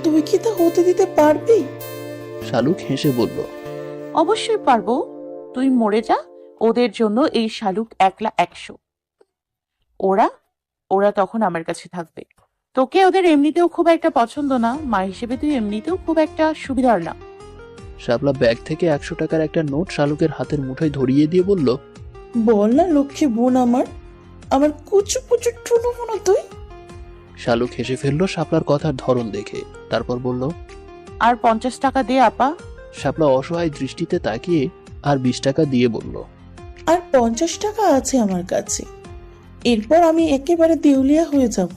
Speaker 7: তুই কি তা হতে দিতে পারবি?
Speaker 2: শালুক হেসে বলল,
Speaker 3: অবশ্যই পারবো, তুই মরে যা, ওদের জন্য এই শালুক 100 ওরা ওরা তখন আমার কাছে থাকবে। তোকে ওদের এমনিতেও খুব একটা পছন্দ না, মা হিসেবে তুই এমনিতেও খুব একটা সুবিধার না।
Speaker 2: শাপলা ব্যাগ থেকে 100 টাকার একটা নোট শালুকের হাতের মুঠোয় ধরিয়ে দিয়ে বলল,
Speaker 7: বল না লক্ষ্মী বোন আমার, আমার কুচু কুচু টুনু মনো তুই।
Speaker 2: শালুক হেসে ফেললো শাপলার কথার ধরন দেখে, তারপর বলল,
Speaker 3: আর 50 টাকা দে আপা।
Speaker 2: শাপলা অসহায় দৃষ্টিতে তাকিয়ে আর 20 টাকা দিয়ে বলল,
Speaker 7: আর 50 টাকা আছে আমার কাছে, এরপর আমি একেবারে দেউলিয়া হয়ে যাব।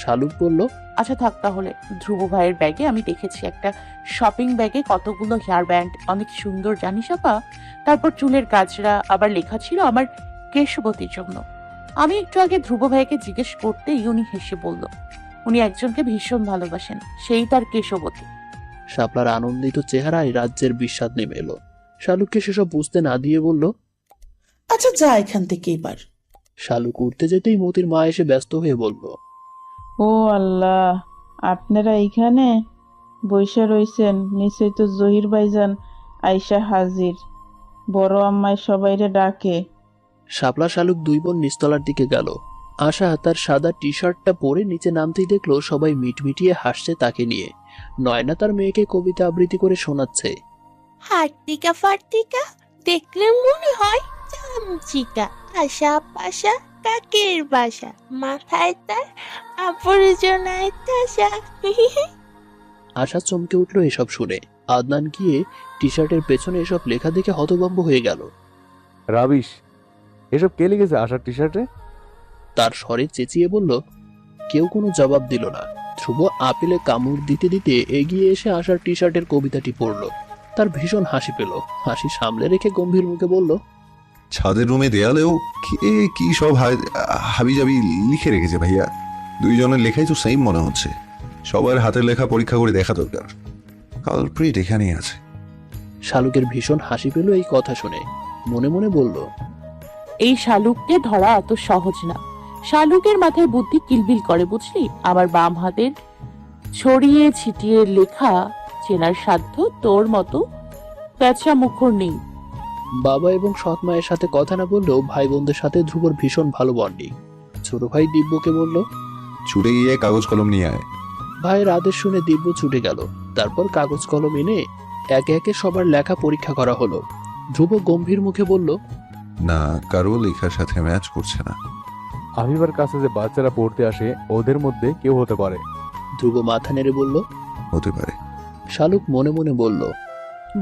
Speaker 2: শালুক বলল,
Speaker 3: আচ্ছা থাক তাহলে। ধ্রুব ভাইয়ের ব্যাগে আমি দেখেছি একটা শপিং ব্যাগে কতগুলো হেয়ার ব্যান্ড, অনেক সুন্দর জানিস আপা। তারপর চুলের গাজরা, আবার লেখা ছিল আমার কেশবতীর জন্য। আমি একটু আগে ধ্রুব ভাইকে জিজ্ঞেস করতেই উনি হেসে বলল, উনি একজনকে ভীষণ ভালোবাসেন, সেই তার কেশবতী।
Speaker 2: শাপলার আনন্দিত চেহারায় রাজ্যের বিস্বাদ নেমে এলো। শালুককে সেসব বুঝতে না দিয়ে বলল,
Speaker 7: আচ্ছা যা এখান থেকে এবার।
Speaker 2: শালুক উঠতে যেতেই মতির মা এসে ব্যস্ত হয়ে বলল,
Speaker 5: ও আল্লাহ, আপনারা এইখানে বইসা রইছেন, নিশ্চয়ই তো জহির ভাইজান আইসা হাজির। বড় আম্মাই সবাইরে ডাকে।
Speaker 2: শাপলা শালুক দুই বোন নিচতলার দিকে গেল। আশা তার সাদা টি শার্টটা পরে নিচে নামতেই দেখলো সবাই মিটমিটিয়ে হাসছে তাকে নিয়ে। নয়না তার মেয়েকে কবিতা আবৃত্তি করে শোনাচ্ছে,
Speaker 15: হার্টিকা ফার্টিকা দেখলে মনে হয় চামচিকা, আশা পাশা কাকের বাসা, মাথায় তার আবর্জনায় তাসা।
Speaker 2: আশা চমকে উঠলো এসব শুনে। আদনান গিয়ে টি শার্টের পেছনে এসব লেখা দেখে হতভম্ব হয়ে গেল।
Speaker 4: রাবিশ, এসব কে লিখেছে আশার টি শার্টে?
Speaker 2: তার স্বরে চেঁচিয়ে বলল। কেউ কোনো জবাব দিল না। ধ্রুব আপেলে কামড় দিতে দিতে এগিয়ে এসে আশার টি শার্টের কবিতাটি পড়ল। তার ভীষণ হাসি পেল। হাসি সামলে রেখে গম্ভীর মুখে বলল,
Speaker 11: ছাদের রুমে দেয়ালেও কি সব হাবিজাবি লিখে রেখেছে ভাইয়া। দুইজনের লেখাই তো সেম মনে হচ্ছে। সবার হাতের লেখা পরীক্ষা করে দেখা দরকার। কালপ্রিট এখানেই আছে।
Speaker 2: শালুকের ভীষণ হাসি পেল এই কথা শুনে। মনে মনে বলল,
Speaker 3: এই শালুককে ধরা এত সহজ না। শালুকের মাথায় বুদ্ধি কিলবিল করে, বুঝলি? আমার বাম হাতের ছড়িয়ে ছিটিয়ে লেখা চেনার সাধ্য তোর মতো প্যাঁচা মুখর নেই।
Speaker 2: বাবা এবং সৎ মায়ের সাথে কথা না বললেও ভাই বোনদের সাথে ধ্রুবর ভীষণ ভালো বন্ডিং। ছোট ভাই দিব্যকে বলল,
Speaker 11: ছুটে গিয়ে কাগজ কলম নিয়ে আয়।
Speaker 2: ভাইয়ের আদেশ শুনে দিব্য ছুটে গেল। তারপর কাগজ কলম এনে একে একে সবার লেখা পরীক্ষা করা হলো। ধ্রুব গম্ভীর মুখে বলল,
Speaker 11: না, কারো লেখার সাথে ম্যাচ করছে না।
Speaker 4: আবিবার কাছে যে বাচ্চারা পড়তে আসে ওদের মধ্যে কেউ হতে পারে।
Speaker 2: ধ্রুব মাথা নেড়ে বলল,
Speaker 11: হতে পারে।
Speaker 2: শালুক মনে মনে বলল,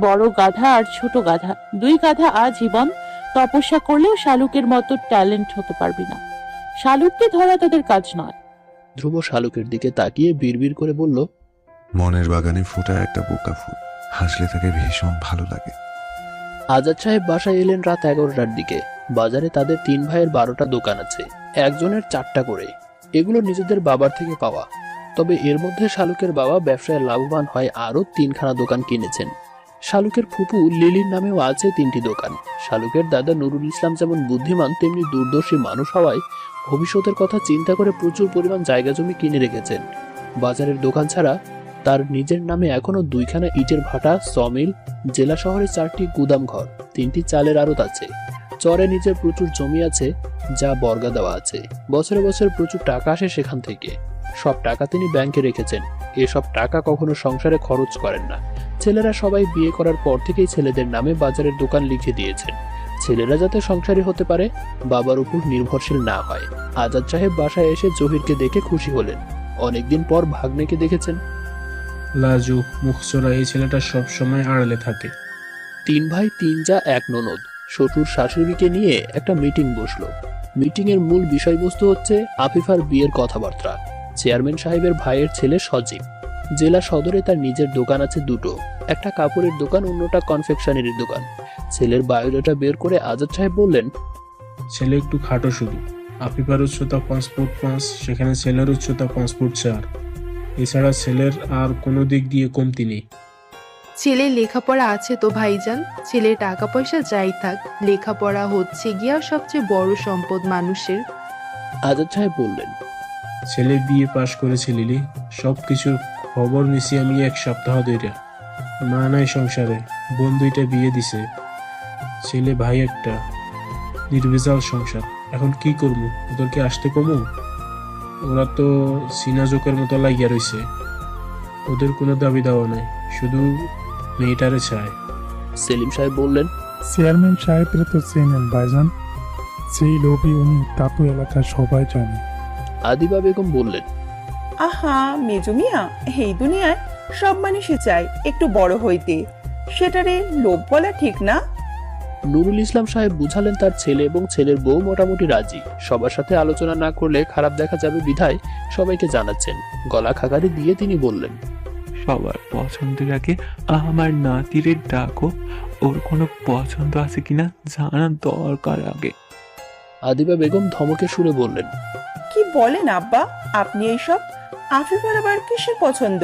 Speaker 3: বড় গাধা আর ছোট গাধা, দুই গাধা আজীবন তপস্যা করলেও শালুকের মতো ট্যালেন্ট হতে পারবি না। শালুককে ধরা তাদের কাজ নয়।
Speaker 2: ধ্রুব শালুকের দিকে তাকিয়ে বিড়বিড় করে বলল,
Speaker 11: মনের বাগানে ফোটা একটা বোকা ফুল, হাসলে তাকে ভীষণ ভালো লাগে।
Speaker 2: আজাদ সাহেব বাসায় এলেন রাত 11টার দিকে। বাজারে তাদের 3 ভাইয়ের 12টা দোকান আছে, একজনের 4টা করে। এগুলো নিজেদের বাবার থেকে পাওয়া। তবে এর মধ্যে শালুকের বাবা ব্যবসায় লাভবান হয় আরও 3খানা দোকান কিনেছেন। শালুকের ফুপু লিলির নামেও আছে 3টি দোকান। শালুকের দাদা নুরুল ইসলাম যেমন বুদ্ধিমান তেমনি দূরদর্শী মানুষ হওয়ায় ভবিষ্যতের কথা চিন্তা করে প্রচুর পরিমাণ জায়গা জমি কিনে রেখেছেন। বাজারের দোকান ছাড়া তার নিজের নামে এখনো 2খানা ইটের ভাটা, সমিল, জেলা শহরে 4টি গুদাম ঘর, 3টি চালের আড়ত আছে। চরে নিজের প্রচুর জমি আছে, যা বর্গা দেওয়া আছে। বছরে বছরে প্রচুর টাকা আসে সেখান থেকে। সব টাকা তিনি ব্যাংকে রেখেছেন। এসব টাকা কখনো সংসারে খরচ করেন না। ছেলেরা সবাই বিয়ে করার পর থেকেই ছেলেদের নামে বাজারের দোকান লিখে দিয়েছেন। ছেলেরা যাতে সংসারী হতে পারে, বাবার উপর নির্ভরশীল না হয়। আজাদ সাহেব বাসায় এসে জহিরকে দেখে খুশি হলেন। অনেকদিন পর ভাগ্নেকে দেখেছেন।
Speaker 13: লাজুক মুখচোরা এই ছেলেটা সব সময় আড়ালে থাকে।
Speaker 2: 3 ভাই 3 যা 1 ননদ শ্বশুর শাশুড়িকে নিয়ে একটা মিটিং বসলো। মিটিং এর মূল বিষয়বস্তু হচ্ছে আফিফার বিয়ের কথাবার্তা। চেয়ারম্যান সাহেবের ভাইয়ের ছেলে সজীব। জেলা সদরে তার নিজের দোকান আছে 2টো, একটা কাপড়ের দোকান, অন্যটা কনফেকশনারির দোকান। ছেলের বায়োডাটা বের করে আজাদ সাহেব বললেন,
Speaker 13: ছেলে একটু খাটো শুধু। আফিফার উচ্চতা 5 ফুট 5, সেখানে ছেলের উচ্চতা 5 ফুট 4। এছাড়া ছেলের আর কোনো দিক দিয়ে কমতি নেই।
Speaker 16: ছেলের লেখাপড়া আছে তো ভাইজান, ছেলের টাকা পয়সা যাই থাক, লেখাপড়া হচ্ছে গিয়া সবচেয়ে বড় সম্পদ মানুষের।
Speaker 2: আজাদ সাহেব বললেন,
Speaker 13: ছেলে বিয়ে পাশ করেছে লিলি, সব কিছুর খবর নিছি আমি 1 সপ্তাহ ধরে। মা নাই সংসারে, বোন 2টা বিয়ে দিছে, ছেলে ভাই একটা, নির্ভেজাল সংসার। এখন কি করবো? ওদেরকে আসতে কমু? ওরা তো সিনাজোকের মতো লাগিয়া রইছে। ওদের কোনো দাবি দাওয়া নাই, শুধু মেয়েটারে চায়।
Speaker 2: সেলিম সাহেব বললেন,
Speaker 17: চেয়ারম্যান সাহেবরা তো চেনেন ভাইজান, সেই লোভী উনি তা তো এলাকার সবাই জানে।
Speaker 2: আদিবা বেগম বললেন,
Speaker 12: আহা মেজু মিয়া, এই দুনিয়ায় সব মানুষই চায় একটু বড় হইতে, সেটারে লোভ বলা ঠিক না।
Speaker 2: নুরুল ইসলাম সাহেব বুঝালেন তার ছেলে এবং ছেলের বউ মোটামুটি রাজি। সবার সাথে আলোচনা না করলে খারাপ দেখা যাবে বিধায় সবাইকে জানাচ্ছেন। গলা খাকারি দিয়ে তিনি বললেন,
Speaker 14: সবার পছন্দের আগে আমার নাতিরে ডাকো, ওর কোনো পছন্দ আছে কিনা জানার দরকার আগে।
Speaker 2: আদিবা বেগম ধমকে সুরে বললেন,
Speaker 12: কি বলেন আব্বা আপনি এইসব? আফিফার আবার কিসের পছন্দ?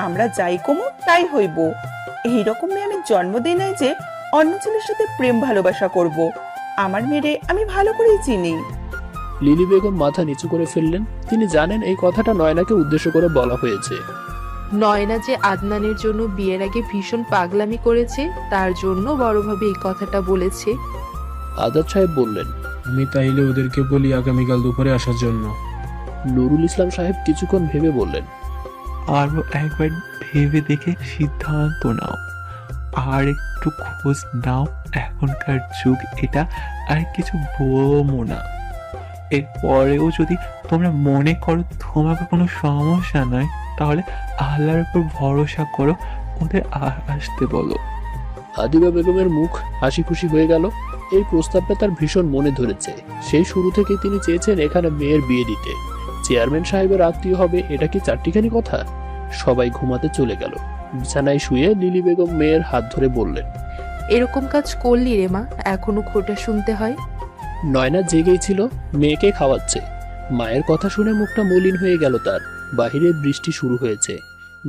Speaker 12: আমরা যাই কমু তাই হইব। এইরকম মেয়ে আমি জন্ম দিই নাই যে অন্য ছেলের সাথে প্রেম ভালোবাসা করব। আমার মেয়েরে আমি ভালো করেই চিনি।
Speaker 2: লিলি বেগম মাথা নিচু করে ফেললেন। তিনি জানেন এই কথাটা নয়নাকে উদ্দেশ্য করে বলা হয়েছে।
Speaker 16: নয়না যে আদনানের জন্য বিয়ের আগে ভীষণ পাগলামি করেছে, তার জন্য বড়ভাবে এই কথাটা বলেছে।
Speaker 2: আজাদ সাহেব বললেন,
Speaker 13: আমি তাইলে ওদেরকে বলি আগামীকাল দুপুরে আসার জন্য।
Speaker 2: নুরুল ইসলাম সাহেব কিছুক্ষণ ভেবে বললেন,
Speaker 14: আরো একবার ভেবে দেখে সিদ্ধান্ত নাও, আর একটু খোঁজ নাও। এখনকার যুগ এটা, আর কিছু বলবো না। এরপরেও যদি তোমরা মনে করো তোমাকে কোনো সমস্যা নয়, তাহলে আল্লাহর উপর ভরসা করো, ওদের আসতে বলো।
Speaker 2: আদিবা বেগমের মুখ হাসি খুশি হয়ে গেল। এই প্রস্তাবটা তার ভীষণ মনে ধরেছে। সেই শুরু থেকে তিনি চেয়েছেন এখানে মেয়ের বিয়ে দিতে। চেয়ারম্যান সাহেবের আত্মীয় হবে, এটা কি চারটিখানি কথা? সবাই ঘুমাতে চলে গেল। বিছানায় শুয়ে লিলি বেগম মেয়ের হাত ধরে বললেন,
Speaker 16: এরকম কাজ করলি রে মা, এখনো খোটা শুনতে হয়।
Speaker 2: নয়না জেগেই ছিল, মেয়েকে খাওয়াচ্ছে। মায়ের কথা শুনে মুখটা মলিন হয়ে গেল তার। বাহিরে বৃষ্টি শুরু হয়েছে।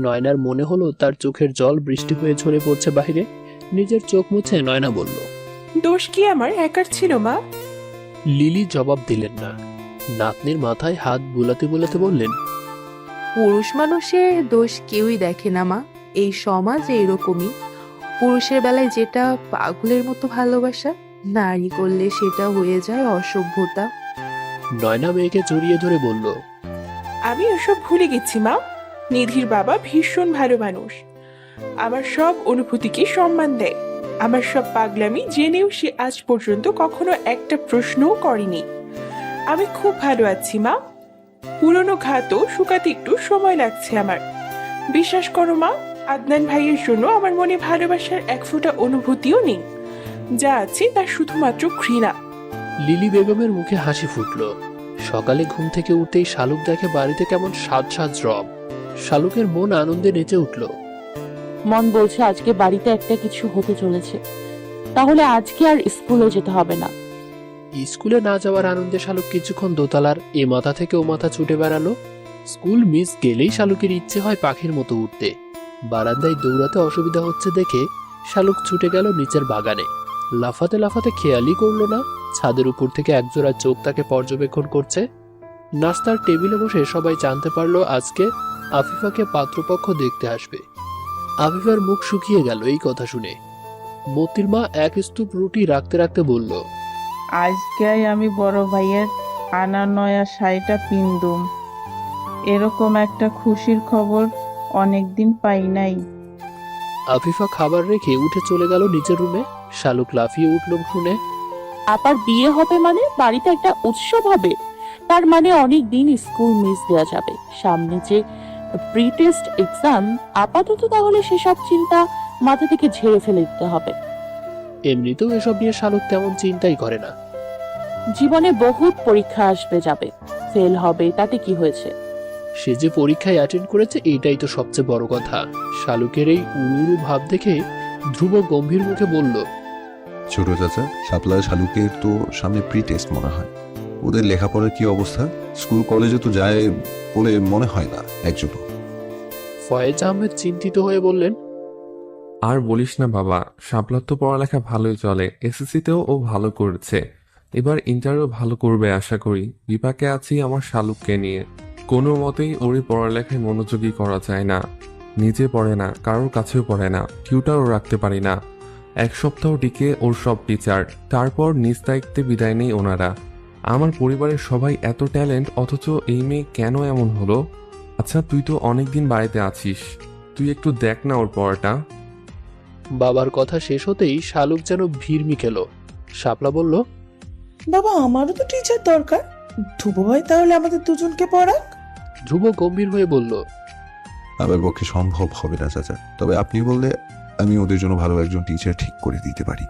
Speaker 2: নয়নার মনে হলো তার চোখের জল বৃষ্টি হয়ে ঝরে পড়ছে বাহিরে। নিজের চোখ মুছে নয়না বলল,
Speaker 8: দোষ কি আমার একার ছিল মা?
Speaker 2: লিলি জবাব দিলেন না। নাতনির মাথায় হাত বুলাতে বুলাতে বললেন,
Speaker 16: পুরুষ মানুষের দোষ কেউই দেখে না মা, এই সমাজ এইরকমই। পুরুষের বেলায় যেটা পাগলের মতো ভালোবাসা, নারী করলে সেটা হয়ে যায় অসভ্যতা।
Speaker 2: নয়না মেয়েকে জড়িয়ে ধরে বলল,
Speaker 8: আমি ওসব ভুলে গেছি মা। নিধির বাবা ভীষণ ভালো মানুষ, আমার সব অনুভূতিকে সম্মান দেয়। আমার সব পাগলামি জেনেও সে আজ পর্যন্ত কখনো একটা প্রশ্নও করেনি। আমি খুব ভালো আছি মা। পুরনো ঘাতও শুকাতে একটু সময় লাগছে আমার। বিশ্বাস করো মা, আদনান ভাইয়ের জন্য আমার মনে ভালোবাসার এক ফোঁটা অনুভূতিও নেই। যা আছে তা শুধুমাত্র ঘৃণা।
Speaker 2: লিলি বেগমের মুখে হাসি ফুটল। সকালে ঘুম থেকে উঠতেই শালুক দেখে বাড়িতে কেমন সাজ সাজ রব। শালুকের মন আনন্দে নেচে উঠল।
Speaker 18: মন বলছে আজকে বাড়িতে একটা কিছু হতে চলেছে।
Speaker 3: তাহলে আজকে আর স্কুলে যেতে হবে না।
Speaker 2: স্কুলে না যাওয়ার আনন্দে শালুক কিছুক্ষণ দোতলার এ মাথা থেকে ও মাথা ছুটে বেড়ালো। স্কুল মিস গেলেই শালুকের ইচ্ছে হয় পাখির মতো উঠতে। বারান্দায় দৌড়াতে অসুবিধা হচ্ছে দেখে শালুক ছুটে গেল নিচের বাগানে। লাফাতে লাফাতে খেয়ালই করলো না ছাদের উপর থেকে একজোড়া চোখ তাকে পর্যবেক্ষণ করছে। নাস্তার টেবিলে বসে সবাই জানতে পারলো আজকে আফিফাকে পাত্রপক্ষ দেখতে আসবে। আফিফার মুখ শুকিয়ে গেল এই কথা শুনে। মতির মা এক স্তূপ রুটি রাখতে রাখতে বলল,
Speaker 5: আজকে আমি বড় ভাইয়ের আনা নয়া শাড়িটা পিনদুম। এরকম একটা খুশির খবর অনেকদিন পাই নাই।
Speaker 2: আফিফা খাবার রেখে উঠে চলে গেল নিচের রুমে। শালুক লাফিয়ে উঠল শুনে।
Speaker 3: আবার বিয়ে হবে মানে বাড়িতে একটা উৎসব হবে, তার মানে অনেক দিন স্কুল মিস দেওয়া যাবে। সামনে যে প্রি টেস্ট এক্সাম, আপাতত তাহলে সেসব চিন্তা মাথা থেকে ঝেড়ে ফেলে দিতে হবে।
Speaker 2: এমনিতেও এসব নিয়ে শালুক তেমন চিন্তাই করে না।
Speaker 3: জীবনে বহুত পরীক্ষা আসবে যাবে, ফেল হবে তাতে কি হয়েছে।
Speaker 2: সে যে পরীক্ষায় অ্যাটেন্ড করেছে এইটাই তো সবচেয়ে বড় কথা। শালুকের এই উড়ুরু ভাব দেখে ধ্রুব গম্ভীর মুখে বলল,
Speaker 11: ছোট চাচা, শাপলা শালুকের তো সামনে প্রি টেস্ট মনে হয়। ওদের লেখাপড়ার কি অবস্থা? স্কুল কলেজে তো যায় বলে মনে হয় না একজনও।
Speaker 2: ফয়েজ আহমেদ চিন্তিত হয়ে বললেন,
Speaker 18: আর বলিস না বাবা, শাপলার তো পড়ালেখা ভালোই চলে, এসএসসিতেও ও ভালো করেছে, এবার ইন্টারও ভালো করবে আশা করি। বিপাকে আছি আমার শালুককে নিয়ে। কোনো মতেই ওরই পড়ালেখায় মনোযোগী করা যায় না। নিজে পড়ে না, কারোর কাছেও পড়ে না, টিউটারও রাখতে পারি না। এক সপ্তাহ টিকে ওর সব টিচার, তারপর নিজ দায়িত্বে বিদায় নেই ওনারা। আমার পরিবারের সবাই এত ট্যালেন্ট, অথচ এই মেয়ে কেন এমন হলো? আচ্ছা, তুই তো অনেকদিন বাড়িতে আছিস, তুই একটু দেখ না ওর পড়াটা।
Speaker 2: বাবার কথা শেষ হতেই শালুক যেন ভিড়মি খেল। শাপলা বলল,
Speaker 7: বাবা আমারও তো টিচার দরকার, ধ্রুব ভাই তাহলে আমাদের দুজনকে পড়াক।
Speaker 2: ধ্রুব গম্ভীর হয়ে বলল,
Speaker 11: আমার পক্ষে সম্ভব হবে না চাচা, তবে আপনি বললে আমি ওদের জন্য ভালো একজন টিচার ঠিক করে দিতে পারি।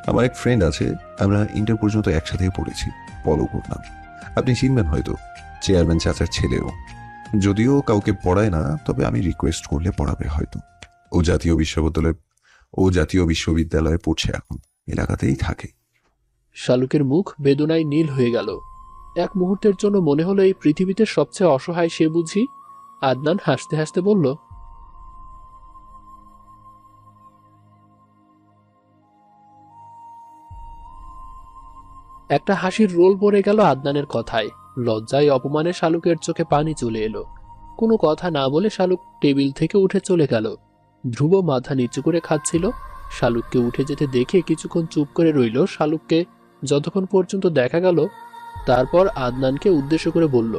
Speaker 11: আমার এক ফ্রেন্ড আছে, আমরা ইন্টার পর্যন্ত একসাথেই পড়েছি, পলকুর নাম। আপনি চিনবেন হয়তো, চেয়ারম্যান চাচার ছেলেও। যদিও কাউকে পড়ায় না, তবে আমি রিকোয়েস্ট করলে পড়াবে হয়তো। ও জাতীয় বিশ্ববিদ্যালয়ে পড়ছে এখন, এলাকাতেই থাকে।
Speaker 2: শালুকের মুখ বেদনায় নীল হয়ে গেল। এক মুহূর্তের জন্য মনে হলো এই পৃথিবীতে সবচেয়ে অসহায় সে বুঝি। আদনান হাসতে হাসতে বলল, একটা হাসির রোল পড়ে গেল আদনানের কথায়। লজ্জায় অপমানে শালুকের চোখে পানি চলে এলো। কোনো কথা না বলে শালুক টেবিল থেকে উঠে চলে গেল। ধ্রুব মাথা নিচু করে খাচ্ছিল। শালুককে উঠে যেতে দেখে কিছুক্ষণ চুপ করে রইল। শালুককে যতক্ষণ পর্যন্ত দেখা গেল, তারপর আদনানকে উদ্দেশ্য করে বলল,